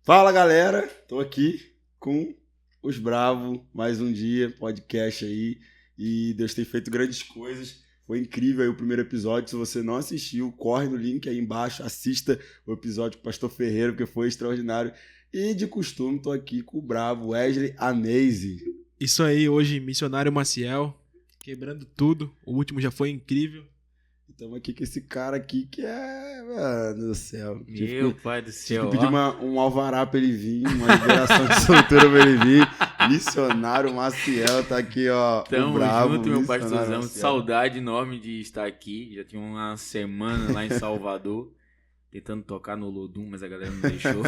Fala galera, tô aqui com os Bravo, mais um dia, podcast aí, e Deus tem feito grandes coisas, foi incrível aí o primeiro episódio. Se você não assistiu, corre no link aí embaixo, assista o episódio com o Pastor Ferreira, porque foi extraordinário. E de costume, tô aqui com o Bravo, Wesley Amaze. Isso aí, hoje, Missionário Maciel, quebrando tudo, o último já foi incrível. Estamos aqui com esse cara aqui que mano do céu. Meu pai do céu. Tive que pedir um alvará pra ele vir, uma liberação de solteiro pra ele vir. Missionário Maciel tá aqui, ó. Tamo Bravo, junto, meu pastorzão. Maciel. Saudade enorme de estar aqui. Já tinha uma semana lá em Salvador, tentando tocar no Lodum, mas a galera não deixou.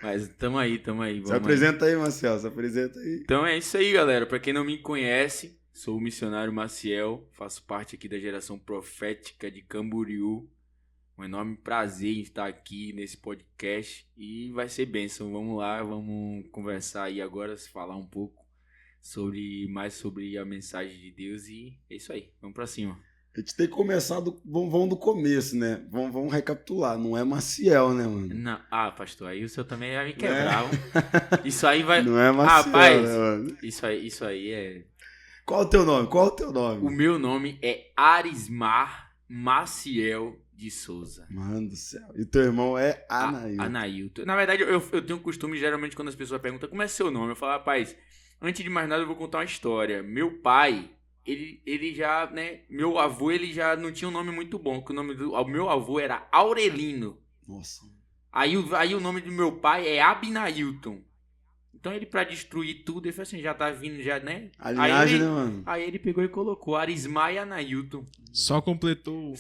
Mas tamo aí. Se apresenta aí, Maciel, se apresenta aí. Então é isso aí, galera. Pra quem não me conhece, sou o Missionário Maciel, faço parte aqui da geração profética de Camboriú. Um enorme prazer em estar aqui nesse podcast e vai ser bênção. Vamos lá, vamos conversar aí agora, falar um pouco mais sobre a mensagem de Deus e é isso aí, vamos pra cima. A gente tem que começar, vamos do começo, né? Vamos recapitular, não é Maciel, né, mano? Não, pastor, aí o senhor também vai me quebrar. Isso aí vai... Não é Maciel, rapaz, né, mano? Isso aí é... Qual o teu nome? O meu nome é Arismar Maciel de Souza. Mano do céu. E teu irmão é Anailton. Anailton. Na verdade, eu tenho um costume, geralmente, quando as pessoas perguntam como é seu nome, eu falo, rapaz, antes de mais nada, eu vou contar uma história. Meu pai, ele já, né, meu avô, ele já não tinha um nome muito bom, porque o nome do meu avô era Aurelino. Nossa. Aí o nome do meu pai é Abinailton. Então ele, pra destruir tudo, ele falou assim, já tá vindo, já, né? A linhagem, né, mano? Aí ele pegou e colocou Arismar e Anailton. Só completou.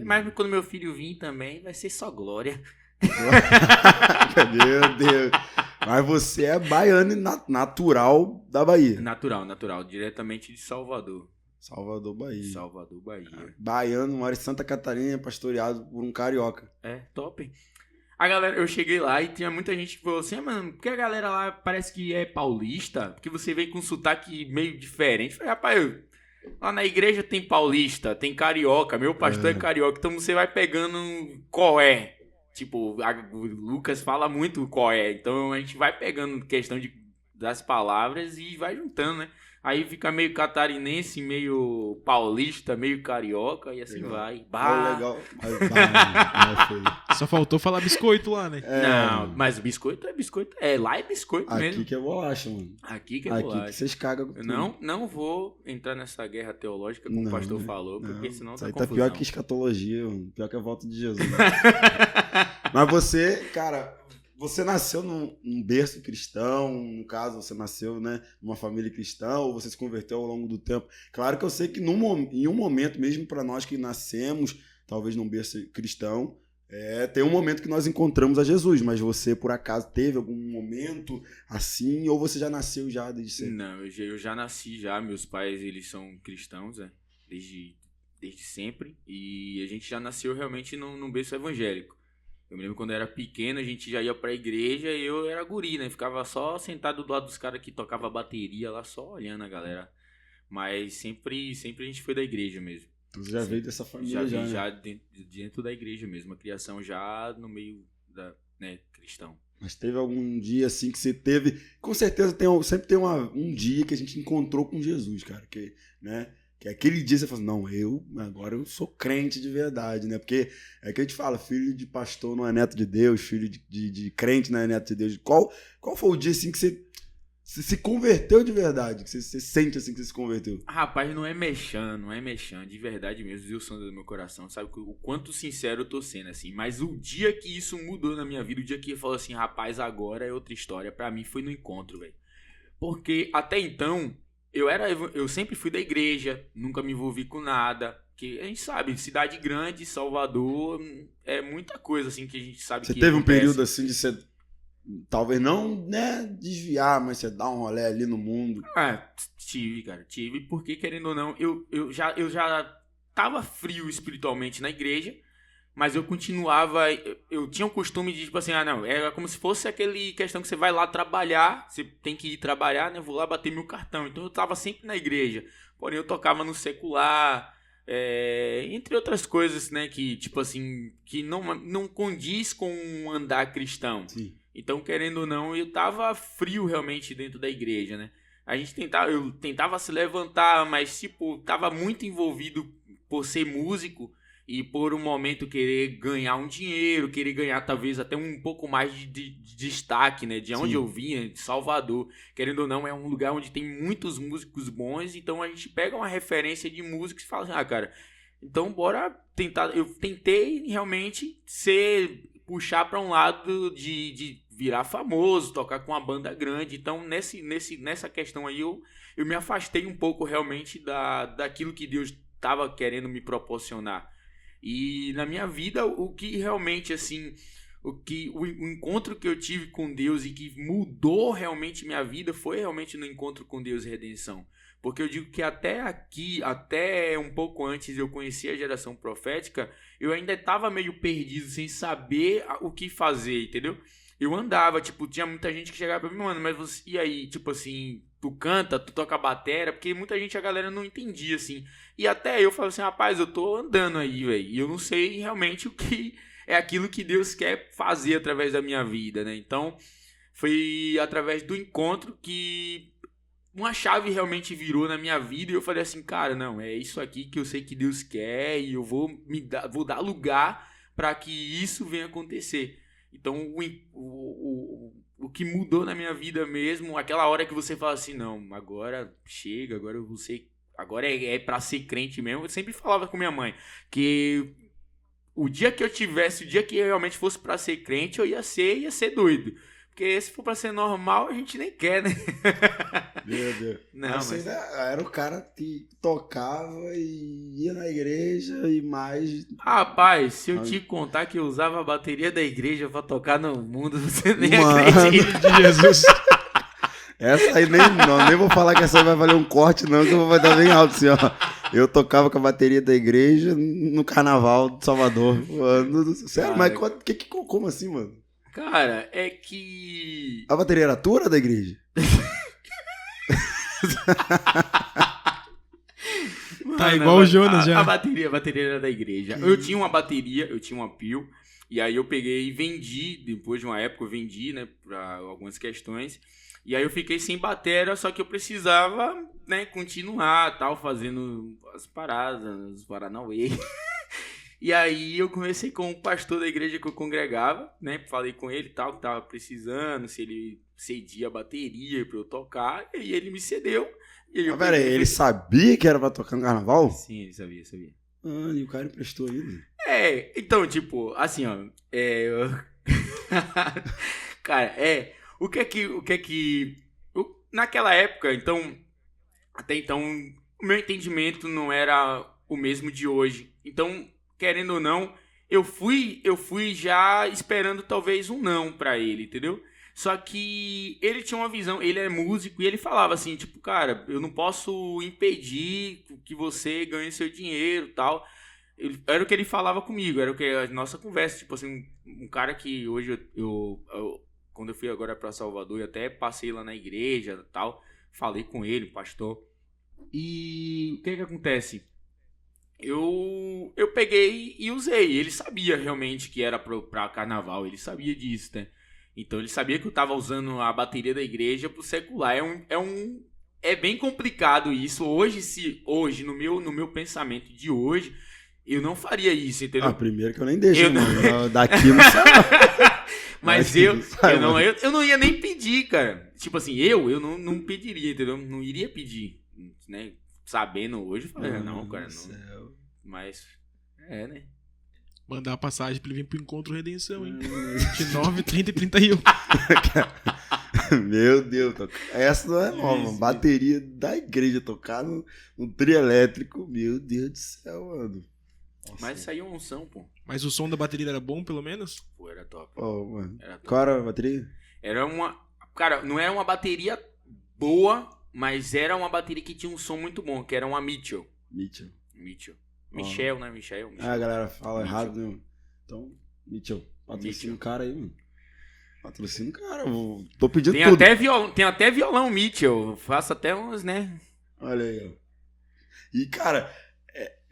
Mas quando meu filho vir também, vai ser só glória. Meu Deus. Mas você é baiano natural da Bahia. Natural. Diretamente de Salvador. Salvador, Bahia. Baiano, mora em Santa Catarina, pastoreado por um carioca. É, top. A galera, eu cheguei lá e tinha muita gente que falou assim, mano, porque a galera lá parece que é paulista, porque você veio com um sotaque meio diferente. Eu falei, rapaz, lá na igreja tem paulista, tem carioca, meu pastor é carioca, então você vai pegando qual é. Tipo, o Lucas fala muito qual é, então a gente vai pegando questão das palavras e vai juntando, né? Aí fica meio catarinense, meio paulista, meio carioca e assim legal. Vai. Legal. Mas feio. Só faltou falar biscoito lá, né? Não, mas o biscoito é biscoito. Lá é biscoito aqui mesmo. Aqui que é bolacha, mano. Aqui que é bolacha. Aqui que vocês cagam com tudo. Não vou entrar nessa guerra teológica como o pastor falou, porque senão isso aí confusão. Tá pior que escatologia, mano. Pior que a volta de Jesus. Mas você, cara... Você nasceu num berço cristão, no caso, você nasceu, né, numa família cristã, ou você se converteu ao longo do tempo? Claro que eu sei que em um momento, mesmo para nós que nascemos, talvez num berço cristão, tem um momento que nós encontramos a Jesus, mas você, por acaso, teve algum momento assim, ou você já nasceu já desde sempre? Não, eu já nasci já, meus pais, eles são cristãos, desde sempre, e a gente já nasceu realmente num berço evangélico. Eu me lembro quando eu era pequeno, a gente já ia pra igreja e eu era guri, né? Ficava só sentado do lado dos caras que tocavam bateria lá, só olhando a galera. Mas sempre a gente foi da igreja mesmo. Você já veio dessa família já dentro da igreja mesmo. A criação já no meio cristão. Mas teve algum dia assim que você teve... Com certeza sempre tem um dia que a gente encontrou com Jesus, cara. Que, né? Que aquele dia você fala, não, agora eu sou crente de verdade, né? Porque é que a gente fala, filho de pastor não é neto de Deus, filho de crente não é neto de Deus. Qual foi o dia assim que você se converteu de verdade? Que você sente assim que você se converteu? Rapaz, não é mexendo, de verdade mesmo, Deus sonda do meu coração, sabe o quanto sincero eu tô sendo, assim. Mas o dia que isso mudou na minha vida, o dia que eu falo assim, rapaz, agora é outra história, pra mim foi no encontro, velho. Porque até então... Eu sempre fui da igreja, nunca me envolvi com nada, que a gente sabe, cidade grande, Salvador, é muita coisa assim que a gente sabe. Você que teve acontece. Um período assim de você, talvez não, né, desviar, mas você dar um rolê ali no mundo? Tive, porque querendo ou não, eu já tava frio espiritualmente na igreja, mas eu continuava, eu tinha o costume de, tipo assim, não, era como se fosse aquele questão que você vai lá trabalhar, você tem que ir trabalhar, né, vou lá bater meu cartão, então eu tava sempre na igreja, porém eu tocava no secular, Entre outras coisas, né, que, tipo assim, que não condiz com um andar cristão. Sim. Então, querendo ou não, eu tava frio realmente dentro da igreja, né? Eu tentava se levantar, mas, tipo, tava muito envolvido por ser músico e por um momento querer ganhar um dinheiro, querer ganhar talvez até um pouco mais de destaque, né? De onde Sim. eu vinha, de Salvador. Querendo ou não, é um lugar onde tem muitos músicos bons, então a gente pega uma referência de músicos e fala assim, cara, então bora tentar. Eu tentei realmente puxar para um lado de virar famoso, tocar com uma banda grande. Então, nessa questão aí, eu me afastei um pouco realmente daquilo que Deus estava querendo me proporcionar. E na minha vida, o que realmente, assim, o encontro que eu tive com Deus e que mudou realmente minha vida foi realmente no encontro com Deus e redenção. Porque eu digo que até um pouco antes de eu conhecer a geração profética, eu ainda estava meio perdido, sem saber o que fazer, entendeu? Eu andava, tipo, tinha muita gente que chegava pra mim, mano, mas você, e aí, tipo assim, tu canta, tu toca bateria, porque muita gente, a galera não entendia, assim. E até eu falava assim, rapaz, eu tô andando aí, velho, e eu não sei realmente o que é aquilo que Deus quer fazer através da minha vida, né? Então, foi através do encontro que uma chave realmente virou na minha vida e eu falei assim, cara, não, é isso aqui que eu sei que Deus quer e eu vou dar lugar para que isso venha acontecer. Então, o que mudou na minha vida mesmo, aquela hora que você fala assim, não, agora chega, agora eu vou ser, agora é para ser crente mesmo. Eu sempre falava com minha mãe que o dia que eu realmente fosse para ser crente, eu ia ser doido. Porque se for pra ser normal, a gente nem quer, né? Meu Deus. Não, mas você era o cara que tocava e ia na igreja e mais... Rapaz, se eu te contar que eu usava a bateria da igreja pra tocar no mundo, você nem Mano. acredita. De Jesus. Essa aí nem vou falar que essa aí vai valer um corte não, que eu vou dar bem alto assim, ó. Eu tocava com a bateria da igreja no carnaval de Salvador. Mano, sério, Cara, mas como assim, mano? Cara, é que... A bateria era tua ou era da igreja? Tá igual o Jonas já. A bateria era da igreja. Eu tinha uma bateria, eu tinha uma Pio, e aí eu peguei e vendi, depois de uma época eu vendi, né, pra algumas questões, e aí eu fiquei sem bateria, só que eu precisava, né, continuar, tal, fazendo as paradas, os paranauê. E aí eu conversei com o pastor da igreja que eu congregava, né? Falei com ele e tal, que tava precisando, se ele cedia a bateria pra eu tocar. E ele me cedeu. E aí Pera aí, ele sabia que era pra tocar no carnaval? Sim, ele sabia. Ah, e o cara emprestou ainda. Então, tipo, assim, ó. Cara, o que é que... Naquela época, então... Até então, o meu entendimento não era o mesmo de hoje. Então... Querendo ou não, eu fui já esperando talvez um não pra ele, entendeu? Só que ele tinha uma visão, ele é músico e ele falava assim, tipo, cara, eu não posso impedir que você ganhe seu dinheiro e tal. Era o que ele falava comigo, era o que a nossa conversa, tipo assim, um cara que hoje eu quando eu fui agora pra Salvador, eu até passei lá na igreja e tal, falei com ele, pastor. E o que acontece? Eu peguei e usei. Ele sabia realmente que era pra carnaval, ele sabia disso, né? Então ele sabia que eu tava usando a bateria da igreja pro secular. É bem complicado isso. Hoje no meu pensamento de hoje, eu não faria isso, entendeu? Primeiro que eu nem deixo, mano. Daqui não sai. Mas eu não ia nem pedir, cara. Tipo assim, eu não pediria, entendeu? Não iria pedir, né? Sabendo hoje, eu falei, não, cara, não. Céu. Mas, né? Mandar a passagem pra ele vir pro Encontro Redenção, hein? 29, 30 e 31. Meu Deus, essa não é nova. Bateria da igreja tocar no trio elétrico. Meu Deus do céu, mano. Nossa. Mas saiu uma unção, pô. Mas o som da bateria era bom, pelo menos? Pô, era top. Mano. Era top. Qual era a bateria? Era uma... Cara, não era uma bateria boa, mas era uma bateria que tinha um som muito bom, que era uma Mitchell. Mitchell. Michel, né? Michel. Ah, a galera fala errado, né? Então, Mitchell, patrocina o cara aí, mano. Patrocina o cara, eu tô pedindo tudo. Tem até violão Mitchell, faço até uns, né? Olha aí, ó. E, cara,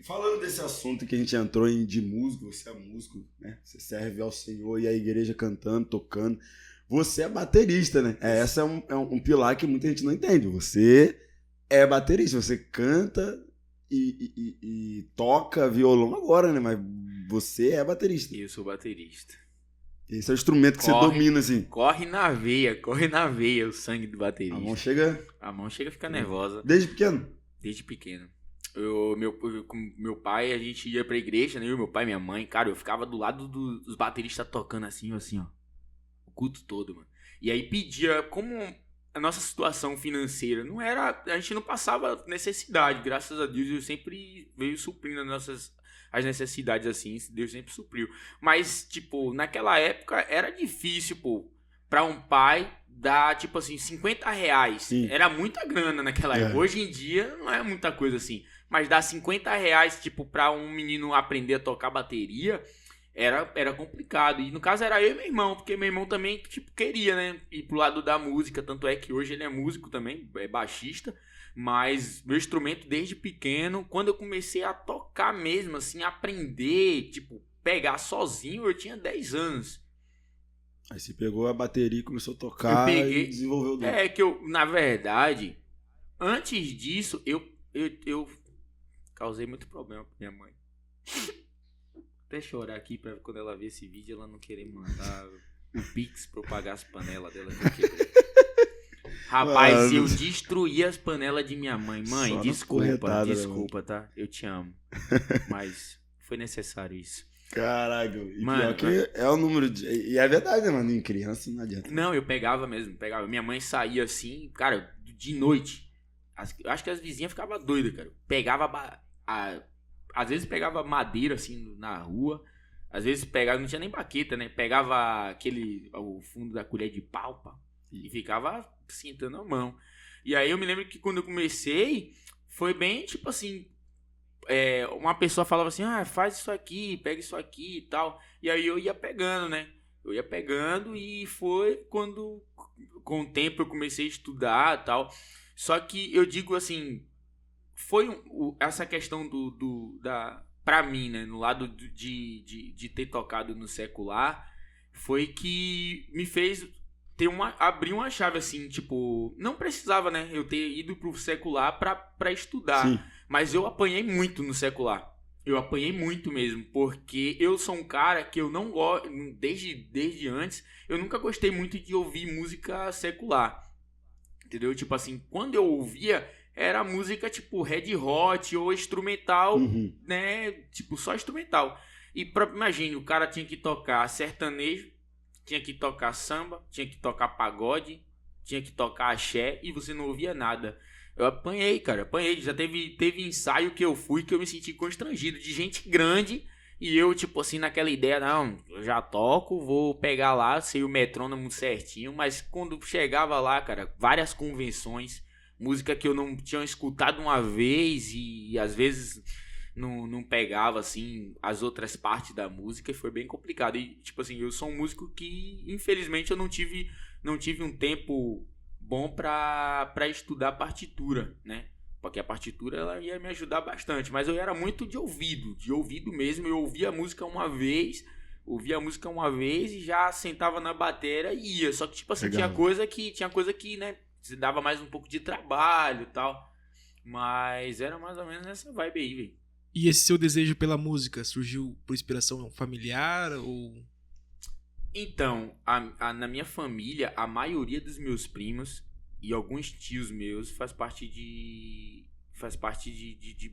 Falando desse assunto que a gente entrou de músico, você é músico, né? Você serve ao Senhor e a igreja cantando, tocando. Você é baterista, né? Essa é um pilar que muita gente não entende. Você é baterista, você canta e toca violão agora, né? Mas você é baterista. Eu sou baterista. Esse é o instrumento que você domina, assim. Corre na veia o sangue do baterista. A mão chega A ficar nervosa. Desde pequeno? Desde pequeno. Com meu pai, a gente ia pra igreja, né? Eu, meu pai e minha mãe, cara, eu ficava do lado dos bateristas tocando assim, ó. O culto todo, mano. E aí pedia, como a nossa situação financeira não era... A gente não passava necessidade, graças a Deus. Eu sempre veio suprindo as necessidades, assim. Deus sempre supriu. Mas, tipo, naquela época era difícil, pô, pra um pai dar, tipo assim, R$50. Sim. Era muita grana naquela época. Hoje em dia não é muita coisa assim. Mas dar R$50, tipo, pra um menino aprender a tocar bateria, era complicado. E no caso era eu e meu irmão, porque meu irmão também, tipo, queria, né, ir pro lado da música. Tanto é que hoje ele é músico também, é baixista. Mas meu instrumento desde pequeno, quando eu comecei a tocar mesmo, assim, aprender, tipo, pegar sozinho, eu tinha 10 anos. Aí você pegou a bateria e começou a tocar e desenvolveu o dom. É que eu, na verdade, antes disso, eu causei muito problema pra minha mãe. Até chorar aqui pra quando ela ver esse vídeo, ela não querer mandar o Pix pra eu pagar as panelas dela que eu quebrei. Rapaz, eu destruí as panelas de minha mãe. Mãe, desculpa, tá? Eu te amo. Mas foi necessário isso. Caraca, e mano, pior que é o número de... E é verdade, né, mano? Em criança não adianta. Não, eu pegava mesmo, Minha mãe saía assim, cara, de noite. Acho que as vizinhas ficavam doidas, cara. Às vezes pegava madeira, assim, na rua. Às vezes pegava, não tinha nem baqueta, né? Pegava o fundo da colher de pau, pá, e ficava sentando a mão. E aí eu me lembro que quando eu comecei, foi bem, tipo assim... uma pessoa falava assim, faz isso aqui, pega isso aqui e tal. E aí eu ia pegando, né? E foi quando, com o tempo, eu comecei a estudar e tal. Só que eu digo assim, foi essa questão pra mim, né? No lado de ter tocado no secular, foi que me fez abrir uma chave assim, tipo, não precisava, né? Eu ter ido pro secular pra estudar. Sim. Mas eu apanhei muito no secular. Eu apanhei muito mesmo. Porque eu sou um cara que eu não gosto... Desde antes, eu nunca gostei muito de ouvir música secular. Entendeu? Tipo assim, quando eu ouvia, era música tipo Red Hot ou instrumental, né? Tipo, só instrumental. E imagine, o cara tinha que tocar sertanejo, tinha que tocar samba, tinha que tocar pagode, tinha que tocar axé e você não ouvia nada. Eu apanhei, cara, apanhei. Já teve ensaio que eu fui que eu me senti constrangido de gente grande e eu, tipo assim, naquela ideia, não, eu já toco, vou pegar lá, sei o metrônomo certinho, mas quando chegava lá, cara, várias convenções, música que eu não tinha escutado uma vez e às vezes não pegava, assim, as outras partes da música e foi bem complicado. E, tipo assim, eu sou um músico que, infelizmente, eu não tive um tempo bom pra estudar partitura, né? Porque a partitura ela ia me ajudar bastante, mas eu era muito de ouvido mesmo. Eu ouvia a música uma vez e já sentava na bateria e ia. Só que tipo assim, tinha coisa que, né, se dava mais um pouco de trabalho e tal, mas era mais ou menos nessa vibe aí, velho. E esse seu desejo pela música surgiu por inspiração familiar ou... Então, na minha família, a maioria dos meus primos e alguns tios meus faz parte de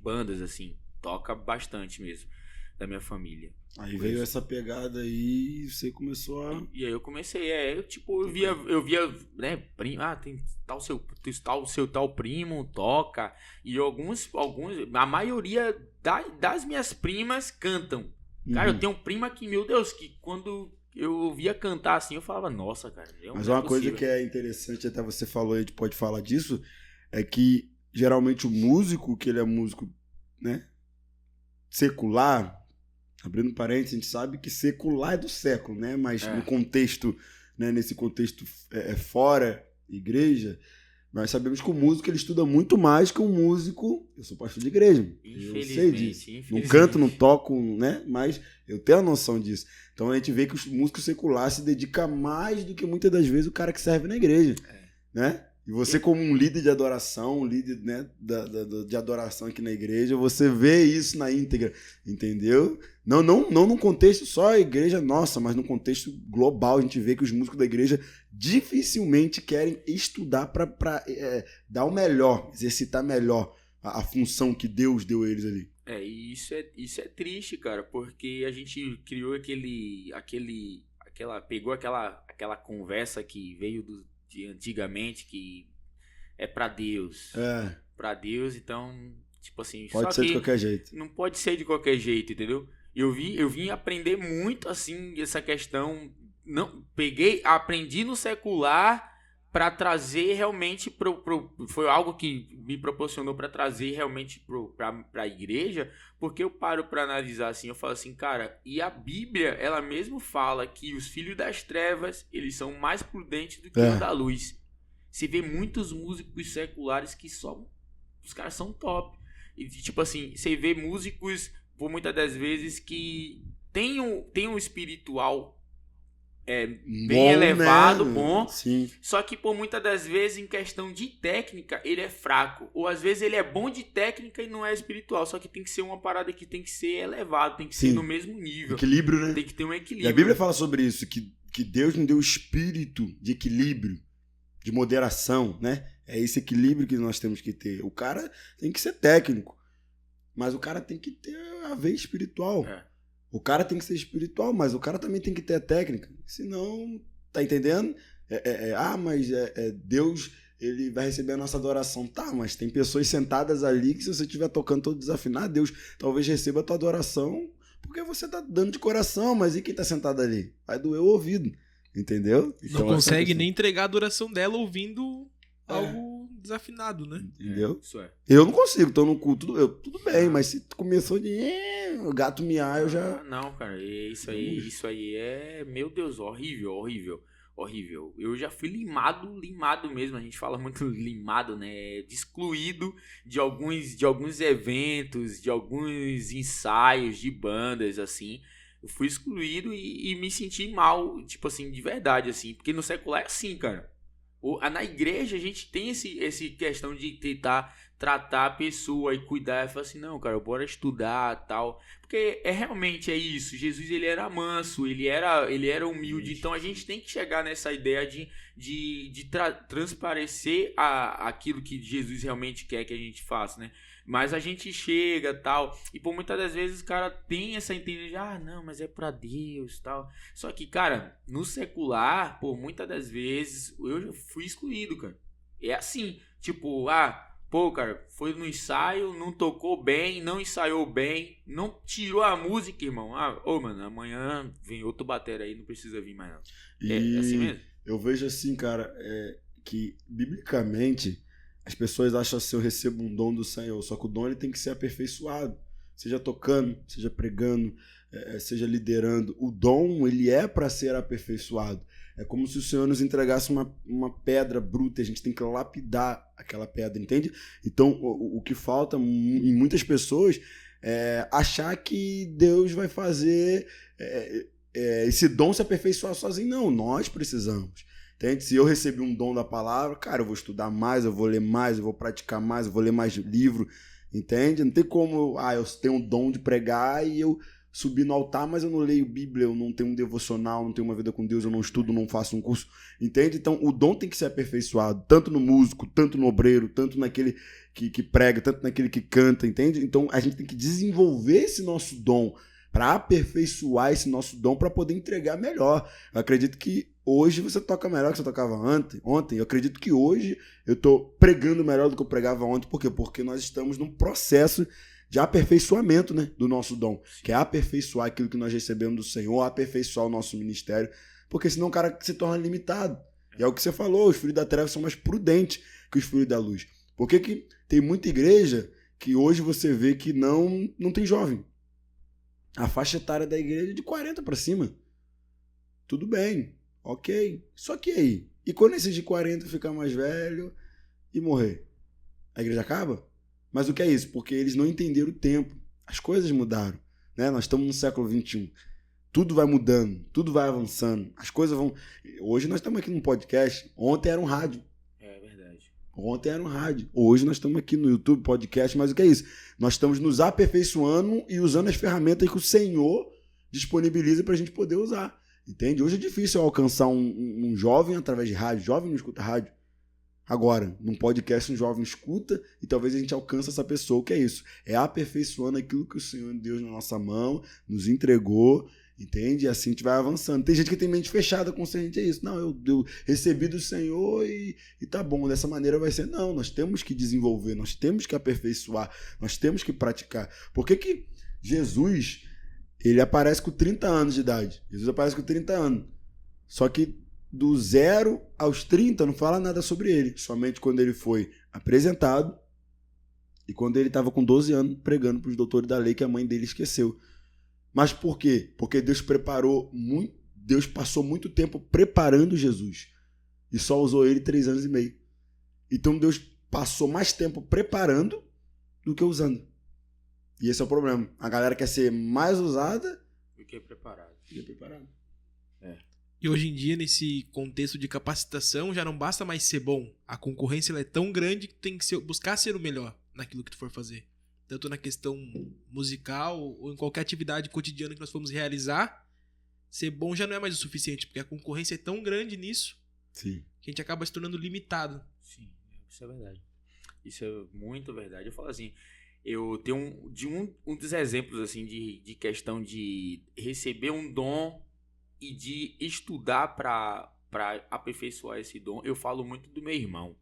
bandas, assim. Toca bastante mesmo, da minha família. Aí veio essa pegada aí e você começou a... E aí eu comecei, eu via, né, primo, tem seu tal primo, toca. E alguns, a maioria das minhas primas cantam. Cara, eu tenho prima que, meu Deus, que quando... eu ouvia cantar assim, eu falava, nossa, cara. Mas uma coisa que é interessante, até você falou, a gente pode falar disso, é que geralmente o músico, que ele é músico, né, secular, abrindo parênteses, a gente sabe que secular é do século, né, mas no contexto, né, nesse contexto fora igreja, Nós sabemos que o músico ele estuda muito mais que um músico. Eu sou pastor de igreja. Eu sei disso. Não canto, não toco, né? Mas eu tenho a noção disso. Então a gente vê que os músicos seculares se dedicam mais do que muitas das vezes o cara que serve na igreja. Né? E você, como um líder de adoração, um líder, né, de adoração aqui na igreja, você vê isso na íntegra, entendeu? Não num contexto só a igreja nossa, mas num contexto global. A gente vê que os músicos da igreja dificilmente querem estudar para dar o melhor, exercitar melhor a função que Deus deu a eles ali. E isso é triste, cara, porque a gente criou pegou aquela conversa que veio de antigamente, que é pra Deus. Pra Deus, então, tipo assim... Pode ser de qualquer jeito. Não pode ser de qualquer jeito, entendeu? Eu vim aprender muito, assim, essa questão... Aprendi no secular pra trazer realmente foi algo que me proporcionou pra trazer realmente pra igreja, porque eu paro pra analisar assim, eu falo assim, cara, e a Bíblia, ela mesmo fala que os filhos das trevas, eles são mais prudentes do que os da luz. Você vê muitos músicos seculares que os caras são top. E tipo assim, você vê músicos, por muitas das vezes, que tem um espiritual bem bom, elevado, né? Bom. Sim. Só que por muitas das vezes, em questão de técnica, ele é fraco. Ou às vezes ele é bom de técnica e não é espiritual. Só que tem que ser uma parada que tem que ser elevado, tem que ser no mesmo nível. Equilíbrio, né? Tem que ter um equilíbrio. E a Bíblia fala sobre isso, que Deus nos deu espírito de equilíbrio, de moderação, né? É esse equilíbrio que nós temos que ter. O cara tem que ser técnico, mas o cara tem que ter a veia espiritual. O cara tem que ser espiritual, mas o cara também tem que ter a técnica. Senão, tá entendendo? Mas Deus, ele vai receber a nossa adoração. Tá, mas tem pessoas sentadas ali que se você estiver tocando todo desafinado, Deus talvez receba a tua adoração porque você tá dando de coração, mas e quem tá sentado ali? Vai doer o ouvido, entendeu? Então, não consegue nem entregar a adoração dela ouvindo algo desafinado, né? Entendeu? Isso é. Eu não consigo, tô no culto, tudo bem, mas se começou de o gato miar, eu já... Não, cara, isso aí é, meu Deus, horrível. Eu já fui limado mesmo, a gente fala muito limado, né? Excluído de alguns eventos, de alguns ensaios de bandas, assim. Eu fui excluído e me senti mal, tipo assim, de verdade, assim. Porque no secular é assim, cara. Na igreja a gente tem esse questão de tentar tratar a pessoa e cuidar e falar assim, não, cara, bora estudar e tal. Porque realmente é isso. Jesus, ele era manso, ele era humilde. Então a gente tem que chegar nessa ideia de transparecer aquilo que Jesus realmente quer que a gente faça, né? Mas a gente chega tal, e por muitas das vezes o cara tem essa entendimento de, não, mas é pra Deus tal. Só que, cara, no secular, por muitas das vezes, eu já fui excluído, cara. É assim, tipo, cara, foi no ensaio, não tocou bem, não ensaiou bem, não tirou a música, irmão. Mano, amanhã vem outro batera aí, não precisa vir mais não. É assim mesmo? Eu vejo assim, cara, que biblicamente... As pessoas acham assim, eu recebo um dom do Senhor, só que o dom ele tem que ser aperfeiçoado. Seja tocando, seja pregando, seja liderando. O dom, ele é para ser aperfeiçoado. É como se o Senhor nos entregasse uma pedra bruta, a gente tem que lapidar aquela pedra, entende? Então, o que falta em muitas pessoas é achar que Deus vai fazer esse dom se aperfeiçoar sozinho. Não, nós precisamos. Entende? Se eu recebi um dom da palavra, cara, eu vou estudar mais, eu vou ler mais, eu vou praticar mais, eu vou ler mais livro, entende? Não tem como, eu tenho um dom de pregar e eu subir no altar, mas eu não leio Bíblia, eu não tenho um devocional, não tenho uma vida com Deus, eu não estudo, não faço um curso, entende? Então, o dom tem que ser aperfeiçoado, tanto no músico, tanto no obreiro, tanto naquele que prega, tanto naquele que canta, entende? Então, a gente tem que desenvolver esse nosso dom, para aperfeiçoar esse nosso dom, para poder entregar melhor. Eu acredito que hoje você toca melhor do que você tocava ontem. Eu acredito que hoje eu estou pregando melhor do que eu pregava ontem. Por quê? Porque nós estamos num processo de aperfeiçoamento, né, do nosso dom. Que é aperfeiçoar aquilo que nós recebemos do Senhor, aperfeiçoar o nosso ministério. Porque senão o cara se torna limitado. E é o que você falou, os filhos da treva são mais prudentes que os filhos da luz. Por que tem muita igreja que hoje você vê que não tem jovem? A faixa etária da igreja é de 40 para cima. Tudo bem, ok. Só que aí? E quando esses de 40 ficar mais velho, e morrer. A igreja acaba? Mas o que é isso? Porque eles não entenderam o tempo. As coisas mudaram, né? Nós estamos no século XXI. Tudo vai mudando, tudo vai avançando. As coisas vão... Hoje nós estamos aqui num podcast. Ontem era um rádio. É verdade. Ontem era um rádio. Hoje nós estamos aqui no YouTube, podcast. Mas o que é isso? Nós estamos nos aperfeiçoando e usando as ferramentas que o Senhor disponibiliza para a gente poder usar. Entende? Hoje é difícil eu alcançar um jovem através de rádio. Jovem não escuta rádio. Agora, num podcast, um jovem escuta e talvez a gente alcance essa pessoa. O que é isso? É aperfeiçoando aquilo que o Senhor Deus na nossa mão nos entregou, entende? E assim a gente vai avançando. Tem gente que tem mente fechada com o Senhor, é isso. Não, eu recebi do Senhor e tá bom, dessa maneira vai ser. Não, nós temos que desenvolver, nós temos que aperfeiçoar, nós temos que praticar. Por que Jesus, ele aparece com 30 anos de idade? Jesus aparece com 30 anos. Só que do 0 aos 30 não fala nada sobre ele. Somente quando ele foi apresentado e quando ele estava com 12 anos pregando para os doutores da lei que a mãe dele esqueceu. Mas por quê? Porque Deus preparou muito, Deus passou muito tempo preparando Jesus e só usou ele 3 anos e meio. Então Deus passou mais tempo preparando do que usando. E esse é o problema. A galera quer ser mais usada do que preparado. E hoje em dia, nesse contexto de capacitação, já não basta mais ser bom. A concorrência ela é tão grande que tu tem que buscar ser o melhor naquilo que tu for fazer. Tanto na questão musical ou em qualquer atividade cotidiana que nós formos realizar, ser bom já não é mais o suficiente, porque a concorrência é tão grande nisso. Sim. Que a gente acaba se tornando limitado. Sim, isso é verdade. Isso é muito verdade. Eu falo assim, eu tenho um dos exemplos assim de questão de receber um dom e de estudar para aperfeiçoar esse dom. Eu falo muito do meu irmão.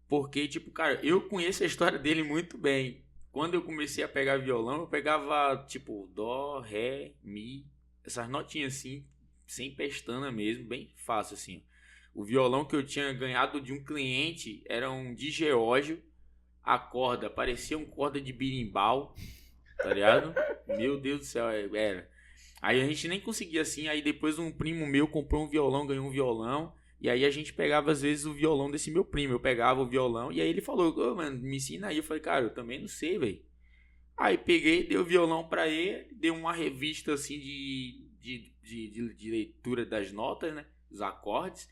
Porque, tipo, cara, eu conheço a história dele muito bem. Quando eu comecei a pegar violão, eu pegava, tipo, dó, ré, mi, essas notinhas assim, sem pestana mesmo, bem fácil assim. O violão que eu tinha ganhado de um cliente era um de Geórgio. A corda parecia uma corda de birimbau, tá ligado? Meu Deus do céu, era. Aí a gente nem conseguia assim, aí depois um primo meu comprou um violão, ganhou um violão, e aí a gente pegava às vezes o violão desse meu primo, eu pegava o violão, e aí ele falou, ô, mano, me ensina aí. Eu falei, cara, eu também não sei, velho. Aí peguei, dei o violão pra ele, dei uma revista assim de leitura das notas, né, os acordes,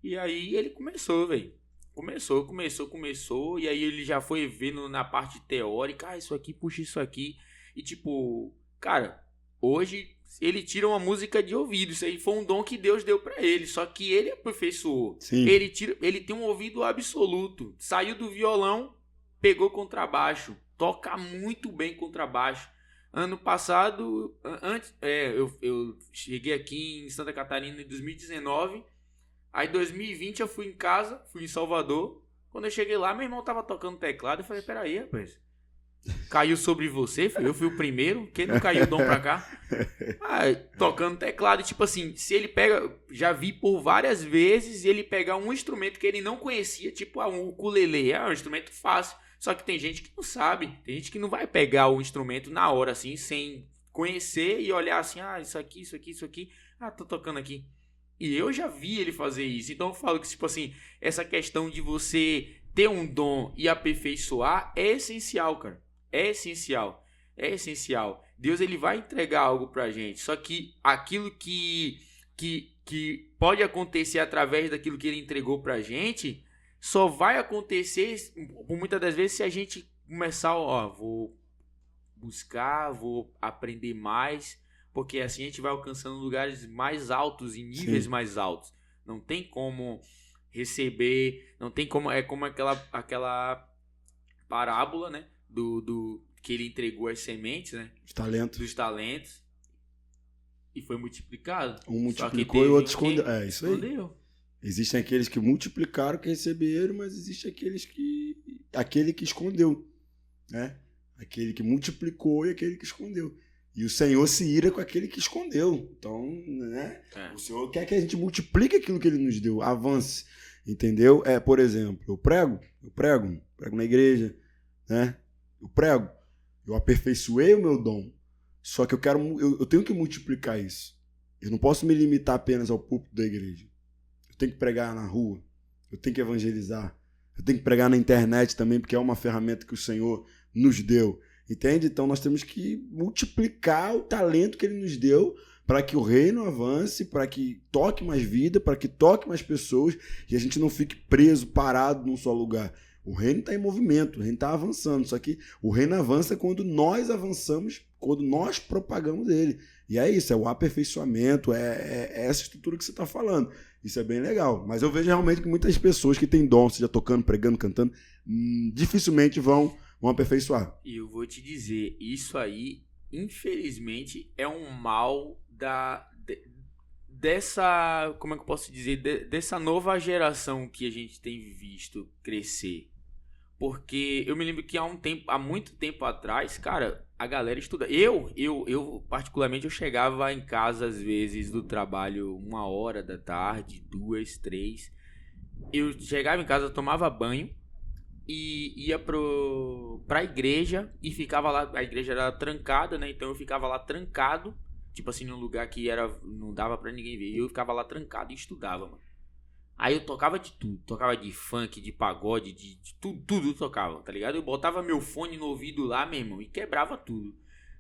e aí ele começou, velho. Começou, e aí ele já foi vendo na parte teórica, isso aqui, puxa isso aqui, e tipo, cara, hoje ele tira uma música de ouvido, isso aí foi um dom que Deus deu pra ele, só que ele aperfeiçoou. Ele tem um ouvido absoluto, saiu do violão, pegou contrabaixo, toca muito bem contrabaixo. Ano passado, eu cheguei aqui em Santa Catarina em 2019, aí em 2020 eu fui em casa, fui em Salvador. Quando eu cheguei lá, meu irmão tava tocando teclado. Eu falei, peraí, rapaz, caiu sobre você? Eu fui o primeiro, quem não caiu o dom pra cá? Tocando teclado, tipo assim, se ele pega, já vi por várias vezes ele pegar um instrumento que ele não conhecia, tipo um ukulele, é um instrumento fácil. Só que tem gente que não sabe, tem gente que não vai pegar o instrumento na hora, assim, sem conhecer e olhar assim, isso aqui, tô tocando aqui. E eu já vi ele fazer isso. Então eu falo que, tipo assim, essa questão de você ter um dom e aperfeiçoar é essencial, cara. É essencial. Deus, ele vai entregar algo pra gente. Só que aquilo que pode acontecer através daquilo que ele entregou pra gente, só vai acontecer, por muitas das vezes, se a gente começar, vou buscar, vou aprender mais, porque assim a gente vai alcançando lugares mais altos e níveis mais altos. Não tem como receber, não tem como, é como aquela parábola, né, do que ele entregou as sementes, né, dos talentos, e foi multiplicado. Um multiplicou e o outro escondeu. É isso aí. Existem aqueles que multiplicaram, que receberam, mas existe aquele que escondeu, né? Aquele que multiplicou e aquele que escondeu. E o Senhor se ira com aquele que escondeu. Então, né? O Senhor quer que a gente multiplique aquilo que Ele nos deu, avance, entendeu? Por exemplo, eu prego na igreja, né? Eu aperfeiçoei o meu dom, só que eu tenho que multiplicar isso. Eu não posso me limitar apenas ao púlpito da igreja. Eu tenho que pregar na rua, eu tenho que evangelizar, eu tenho que pregar na internet também, porque é uma ferramenta que o Senhor nos deu. Entende? Então nós temos que multiplicar o talento que ele nos deu para que o reino avance, para que toque mais vida, para que toque mais pessoas e a gente não fique preso, parado num só lugar. O reino está em movimento, o reino está avançando, só que o reino avança quando nós avançamos, quando nós propagamos ele. E é isso, é o aperfeiçoamento, é essa estrutura que você está falando. Isso é bem legal. Mas eu vejo realmente que muitas pessoas que têm dom, seja tocando, pregando, cantando, dificilmente vão aperfeiçoar. E eu vou te dizer, isso aí, infelizmente, é um mal dessa, como é que eu posso dizer, dessa nova geração que a gente tem visto crescer. Porque eu me lembro que há muito tempo atrás, cara, a galera estuda. Eu particularmente, eu chegava em casa às vezes do trabalho 1h da tarde, 2, 3. Eu chegava em casa, tomava banho e ia pra igreja e ficava lá. A igreja era trancada, né? Então eu ficava lá trancado, tipo assim, num lugar que não dava pra ninguém ver. E eu ficava lá trancado e estudava, mano. Aí eu tocava de tudo, tocava de funk, de pagode, de tudo eu tocava, tá ligado? Eu botava meu fone no ouvido lá, meu irmão, e quebrava tudo.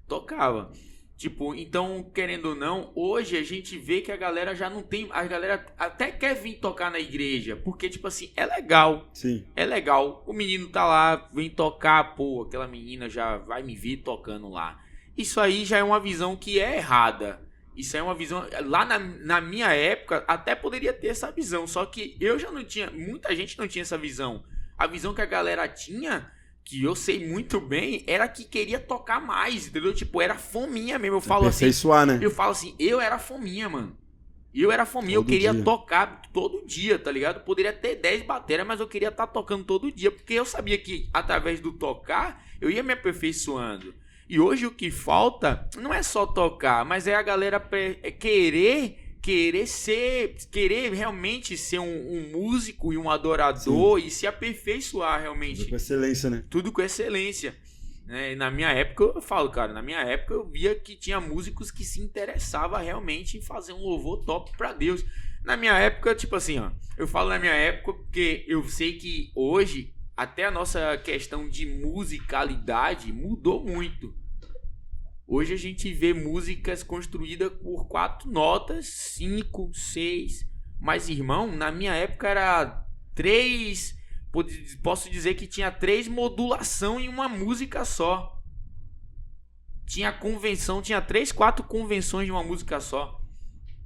Tocava. Tipo, então, querendo ou não, hoje a gente vê que a galera já não tem... A galera até quer vir tocar na igreja, porque, tipo assim, é legal. Sim. É legal. O menino tá lá, vem tocar, pô, aquela menina já vai me ver tocando lá. Isso aí já é uma visão que é errada. Isso é uma visão... Lá na minha época, até poderia ter essa visão. Só que eu já não tinha... Muita gente não tinha essa visão. A visão que a galera tinha, que eu sei muito bem, era que queria tocar mais, entendeu? Tipo, era fominha mesmo. Eu falo assim... Né? Eu falo assim, eu era fominha, mano. Eu era fominha, eu queria tocar todo dia, tá ligado? Poderia ter 10 baterias, mas eu queria estar tocando todo dia. Porque eu sabia que, através do tocar, eu ia me aperfeiçoando. E hoje o que falta não é só tocar, mas é a galera querer realmente ser um músico e um adorador. Sim. E se aperfeiçoar realmente. Tudo com excelência, né? Tudo com excelência. Na minha época, eu falo, cara, na minha época eu via que tinha músicos que se interessavam realmente em fazer um louvor top pra Deus. Na minha época, tipo assim, ó, eu falo na minha época porque eu sei que hoje até a nossa questão de musicalidade mudou muito. Hoje a gente vê músicas construídas por 4 notas, 5, 6. Mas, irmão, na minha época era 3... Posso dizer que tinha 3 modulações em uma música só. Tinha convenção, tinha 3, 4 convenções em uma música só.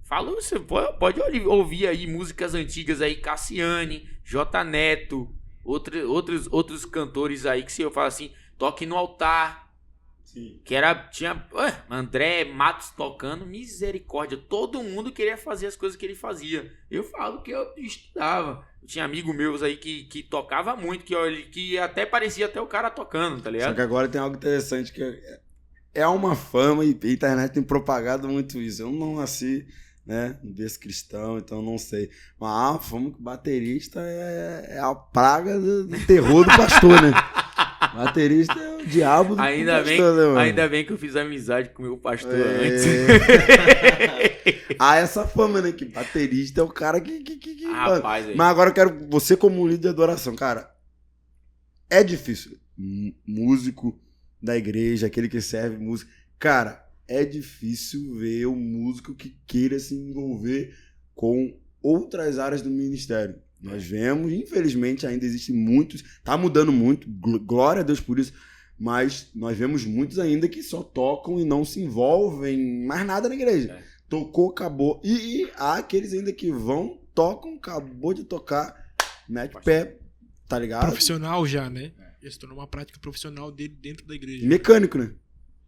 Fala, você pode ouvir aí músicas antigas aí, Cassiane, J Neto, outros cantores aí que se eu falo assim, Toque no Altar. Sim. Que tinha André Matos tocando, misericórdia. Todo mundo queria fazer as coisas que ele fazia. Eu falo que eu estudava. Eu tinha amigos meus aí que tocava muito, que até parecia até o cara tocando, tá ligado? Só que agora tem algo interessante que é uma fama e a internet tem propagado muito isso. Eu não nasci, né, no berço cristão, então não sei. Mas a fama que baterista é a praga do terror do pastor, né? Baterista é o diabo do pastor, né, mano? Ainda bem que eu fiz amizade com o meu pastor antes. Essa fama, né? Que baterista é o cara que rapaz, mas agora eu quero você como líder de adoração, cara. É difícil. Músico da igreja, aquele que serve música. Cara, é difícil ver um músico que queira se envolver com outras áreas do ministério. Nós vemos, infelizmente, ainda existem muitos, tá mudando muito, glória a Deus por isso, mas nós vemos muitos ainda que só tocam e não se envolvem em mais nada na igreja. Tocou, acabou. E há aqueles ainda que vão, tocam, acabou de tocar, mete pé, tá ligado? Profissional já, né? Já se tornou uma prática profissional dele dentro da igreja. Mecânico, né?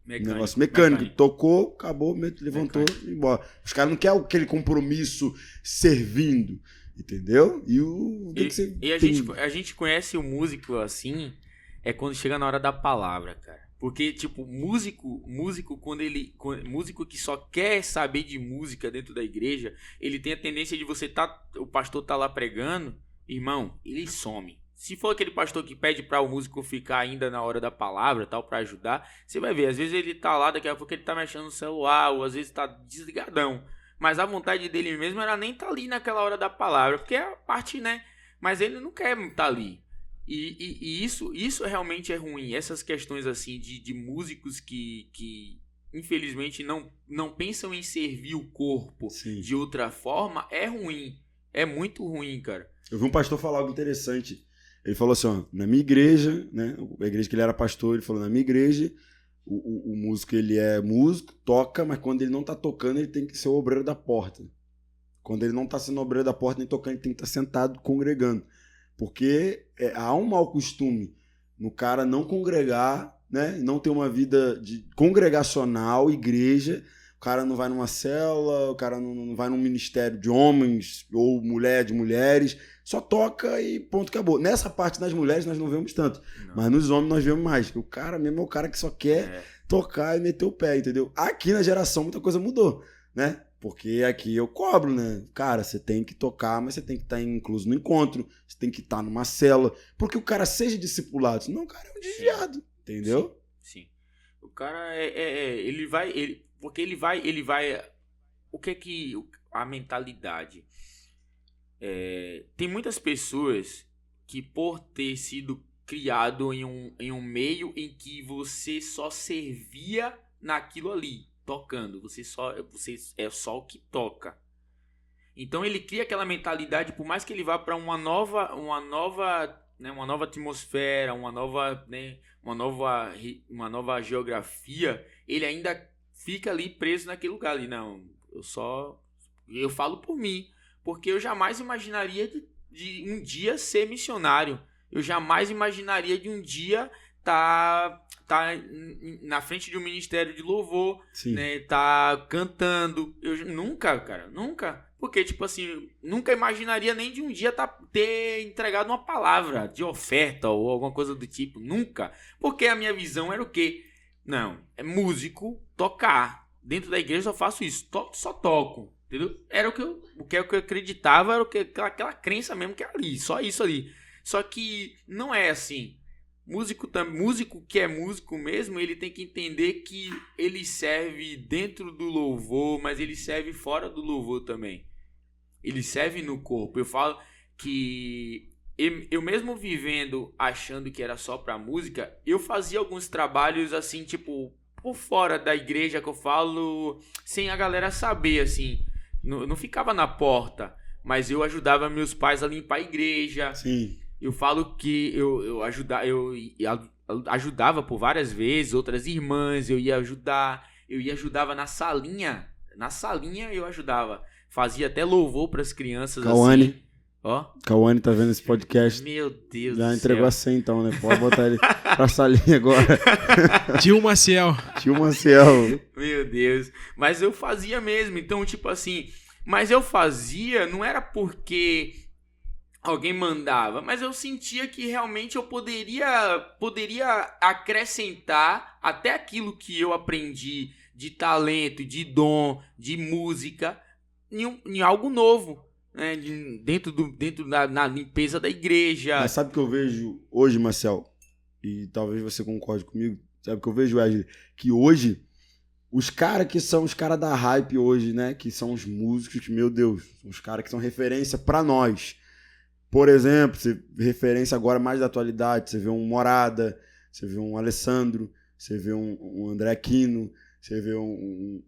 Negócio mecânico. Tocou, acabou, levantou e embora. Os caras não querem aquele compromisso servindo. Entendeu? A gente conhece o músico assim, é quando chega na hora da palavra, cara. Porque, tipo, músico músico que só quer saber de música dentro da igreja, ele tem a tendência de o pastor tá lá pregando, irmão, ele some. Se for aquele pastor que pede para o músico ficar ainda na hora da palavra, tal, para ajudar, você vai ver, às vezes ele tá lá, daqui a pouco ele tá mexendo no celular, ou às vezes tá desligadão. Mas a vontade dele mesmo era nem estar ali naquela hora da palavra, porque é a parte, né? Mas ele não quer estar ali. E isso realmente é ruim. Essas questões assim de músicos que infelizmente não pensam em servir o corpo Sim. de outra forma, é ruim. É muito ruim, cara. Eu vi um pastor falar algo interessante. Ele falou assim, ó, na minha igreja, né, a igreja que ele era pastor, ele falou, na minha igreja, o músico, ele é músico, toca, mas quando ele não tá tocando, ele tem que ser o obreiro da porta. Quando ele não tá sendo obreiro da porta nem tocando, ele tem que estar sentado congregando. Porque há um mau costume no cara não congregar, né, não ter uma vida congregacional, igreja. O cara não vai numa célula, o cara não vai num ministério de homens ou de mulheres, só toca e ponto, acabou. Nessa parte das mulheres nós não vemos tanto, mas nos homens nós vemos mais. O cara mesmo é o cara que só quer tocar e meter o pé, entendeu? Aqui na geração muita coisa mudou, né? Porque aqui eu cobro, né? Cara, você tem que tocar, mas você tem que estar incluso no encontro, você tem que estar numa célula, porque o cara seja discipulado, senão o cara é um desviado, entendeu? Sim. O cara porque ele vai. O que é que a mentalidade? Tem muitas pessoas que, por ter sido criado em um meio em que você só servia naquilo ali, tocando, você é só o que toca. Então ele cria aquela mentalidade, por mais que ele vá para uma nova atmosfera, uma nova geografia, ele ainda fica ali preso naquele lugar ali. Não, eu falo por mim, porque eu jamais imaginaria de um dia ser missionário. Eu jamais imaginaria de um dia tá na frente de um ministério de louvor, né, tá cantando. Eu nunca, cara, nunca. Porque, tipo assim, nunca imaginaria nem de um dia ter entregado uma palavra de oferta ou alguma coisa do tipo. Nunca. Porque a minha visão era o quê? Não, é músico, tocar. Dentro da igreja eu faço isso, só toco. Entendeu? Era o que eu acreditava, era aquela crença mesmo que era ali, só isso ali. Só que não é assim. Músico que é músico mesmo, ele tem que entender que ele serve dentro do louvor, mas ele serve fora do louvor também. Ele serve no corpo. Eu falo que eu mesmo vivendo achando que era só pra música, eu fazia alguns trabalhos assim, tipo, por fora da igreja, que eu falo, sem a galera saber, assim. Não ficava na porta, mas eu ajudava meus pais a limpar a igreja. Sim. Eu falo que eu ajudava por várias vezes, outras irmãs, eu ajudava na salinha. Na salinha eu ajudava. Fazia até louvor para as crianças. Cauane. Assim. Ó. Cauane tá vendo esse podcast. Meu Deus já do entregou céu. a senha então, né? Pode botar ele pra salinha agora. Tio Maciel. Tio Maciel. Meu Deus. Mas eu fazia mesmo. Então, tipo assim... Mas eu fazia, não era porque alguém mandava, mas eu sentia que realmente eu poderia acrescentar até aquilo que eu aprendi de talento, de dom, de música, em algo novo, né? Dentro na limpeza da igreja. Mas sabe o que eu vejo hoje, Marcel? E talvez você concorde comigo. Sabe o que eu vejo, Wesley? Que hoje, os caras que são os caras da hype hoje, né? Que são os músicos, que, meu Deus, são os caras que são referência pra nós. Por exemplo, você vê referência agora mais da atualidade, você vê um Morada, você vê um Alessandro, você vê um André Aquino, você vê um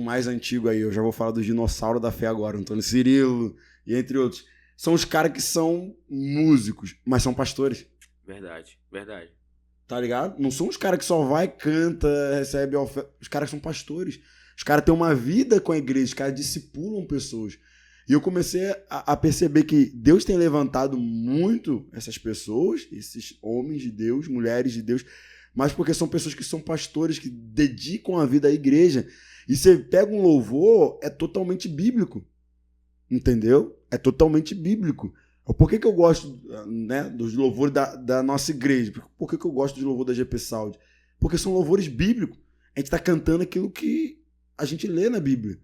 mais antigo aí, eu já vou falar do dinossauro da fé agora, Antônio Cirilo, e entre outros. São os caras que são músicos, mas são pastores. Verdade. Tá ligado? Não são os caras que só vai, canta, recebe oferta. Os caras são pastores. Os caras têm uma vida com a igreja, os caras discipulam pessoas. E eu comecei a perceber que Deus tem levantado muito essas pessoas, esses homens de Deus, mulheres de Deus, mas porque são pessoas que são pastores, que dedicam a vida à igreja. E você pega um louvor, é totalmente bíblico. Entendeu? É totalmente bíblico. Por que eu gosto, né, dos louvores da nossa igreja? Por que eu gosto dos louvores da GP Saúde? Porque são louvores bíblicos. A gente está cantando aquilo que a gente lê na Bíblia.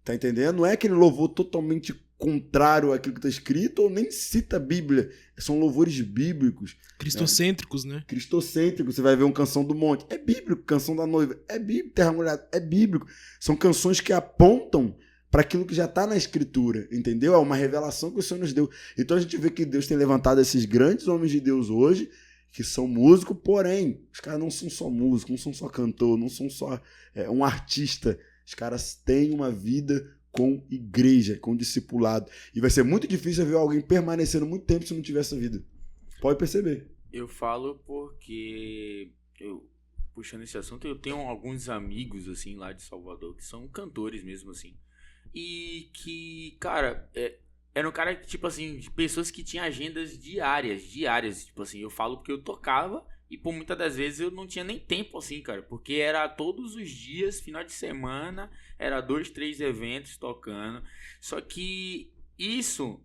Tá entendendo? Não é aquele louvor totalmente contrário àquilo que está escrito ou nem cita a Bíblia. São louvores bíblicos. Cristocêntricos, né? Cristocêntricos. Você vai ver uma Canção do Monte. É bíblico. Canção da Noiva. É bíblico. Terra Molhada. É bíblico. São canções que apontam para aquilo que já está na Escritura, entendeu? É uma revelação que o Senhor nos deu. Então a gente vê que Deus tem levantado esses grandes homens de Deus hoje, que são músicos, porém, os caras não são só músicos, não são só cantor, não são só um artista. Os caras têm uma vida com igreja, com discipulado. E vai ser muito difícil ver alguém permanecendo muito tempo se não tiver essa vida. Pode perceber. Eu falo porque, puxando esse assunto, eu tenho alguns amigos, assim, lá de Salvador, que são cantores mesmo, assim. E que, cara, era um cara, tipo assim, de pessoas que tinham agendas diárias. Tipo assim, eu falo porque eu tocava e por muitas das vezes eu não tinha nem tempo, assim, cara. Porque era todos os dias, final de semana, era 2, 3 eventos tocando. Só que isso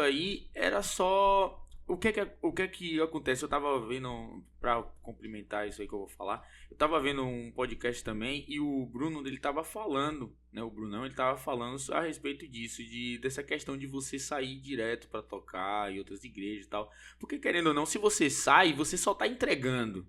aí era só... O que é que acontece? Eu tava vendo, pra complementar isso aí que eu vou falar, eu tava vendo um podcast também e o Bruno, ele tava falando, né, o Brunão, ele tava falando a respeito disso, dessa questão de você sair direto pra tocar em outras igrejas e tal. Porque, querendo ou não, se você sai, você só tá entregando.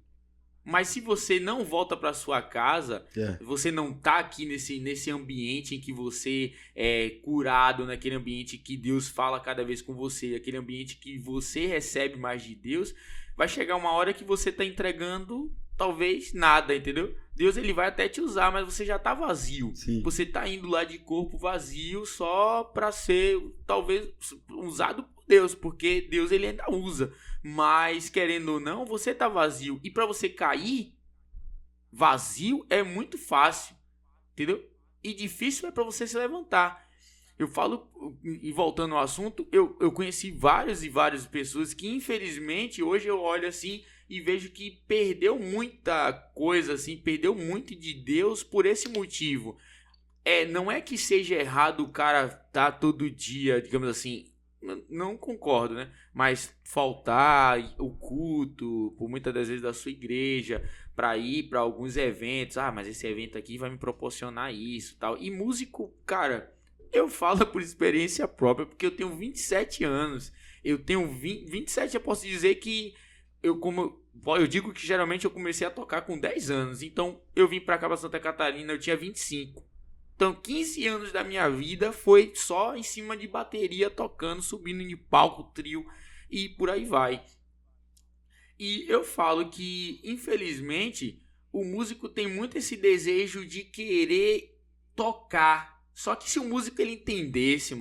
Mas se você não volta para sua casa, você não tá aqui nesse ambiente em que você é curado, naquele ambiente que Deus fala cada vez com você, aquele ambiente que você recebe mais de Deus, vai chegar uma hora que você tá entregando talvez nada, entendeu? Deus, ele vai até te usar, mas você já tá vazio. Sim. Você tá indo lá de corpo vazio só para ser talvez usado por Deus, porque Deus, ele ainda usa. Mas, querendo ou não, você tá vazio. E pra você cair vazio é muito fácil, entendeu? E difícil é pra você se levantar. Eu falo, e voltando ao assunto, eu conheci várias pessoas que, infelizmente, hoje eu olho assim e vejo que perdeu muita coisa, assim, perdeu muito de Deus por esse motivo. Não é que seja errado o cara tá todo dia, digamos assim, não concordo, né? Mas faltar o culto, por muitas das vezes, da sua igreja, para ir para alguns eventos. Mas esse evento aqui vai me proporcionar isso, tal. E músico, cara, eu falo por experiência própria, porque eu tenho 27 anos. Eu tenho 27, eu posso dizer que eu digo que geralmente eu comecei a tocar com 10 anos. Então, eu vim para cá, para Santa Catarina, eu tinha 25. Então, 15 anos da minha vida foi só em cima de bateria, tocando, subindo de palco, trio e por aí vai. E eu falo que, infelizmente, o músico tem muito esse desejo de querer tocar. Só que se o músico ele entendesse,